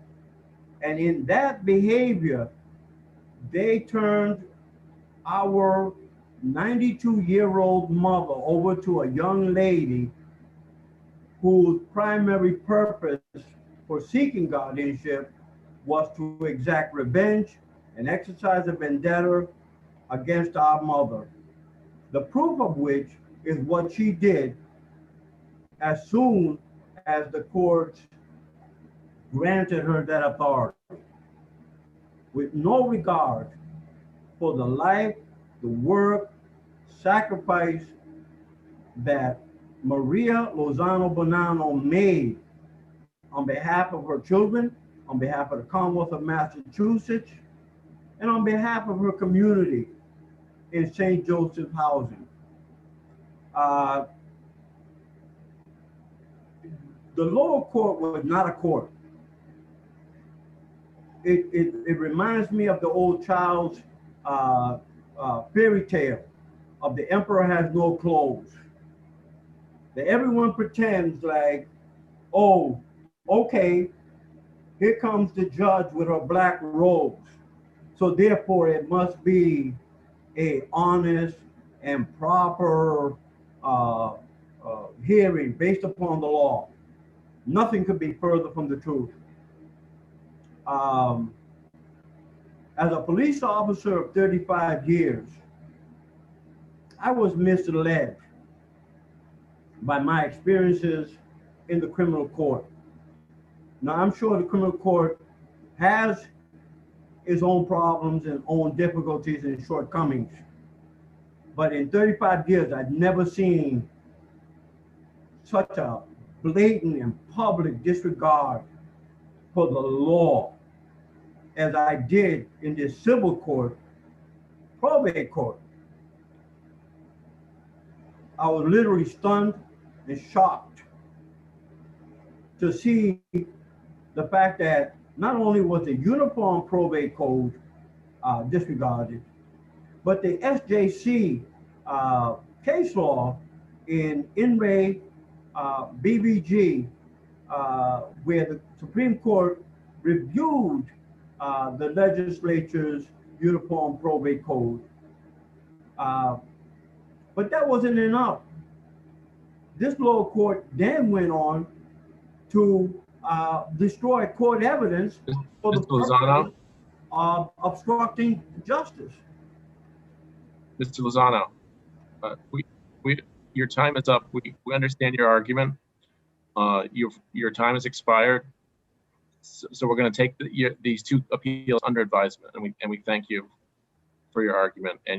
And in that behavior, they turned our 92-year-old mother over to a young lady whose primary purpose for seeking guardianship was to exact revenge and exercise a vendetta against our mother. The proof of which is what she did as soon as the courts granted her that authority, with no regard for the life, the work, sacrifice that Maria Lozano Bonanno made on behalf of her children, on behalf of the Commonwealth of Massachusetts, and on behalf of her community in St. Joseph housing. The lower court was not a court. It reminds me of the old child's fairy tale of the emperor has no clothes. That everyone pretends like, oh, okay, here comes the judge with her black robes. So therefore it must be a honest and proper hearing based upon the law. Nothing could be further from the truth. As a police officer of 35 years, I was misled by my experiences in the criminal court. Now, I'm sure the criminal court has its own problems and own difficulties and shortcomings. But in 35 years, I've never seen such a blatant and public disregard for the law as I did in this civil court, probate court. I was literally stunned and shocked to see the fact that not only was the Uniform Probate Code disregarded, but the SJC case law in INRE BBG, where the Supreme Court reviewed the legislature's Uniform Probate Code. But that wasn't enough. This lower court then went on to destroy court evidence for the purpose of obstructing justice. Mr. Lozano, your time is up. We understand your argument. Your time has expired. So we're going to take these two appeals under advisement, and we thank you for your argument and your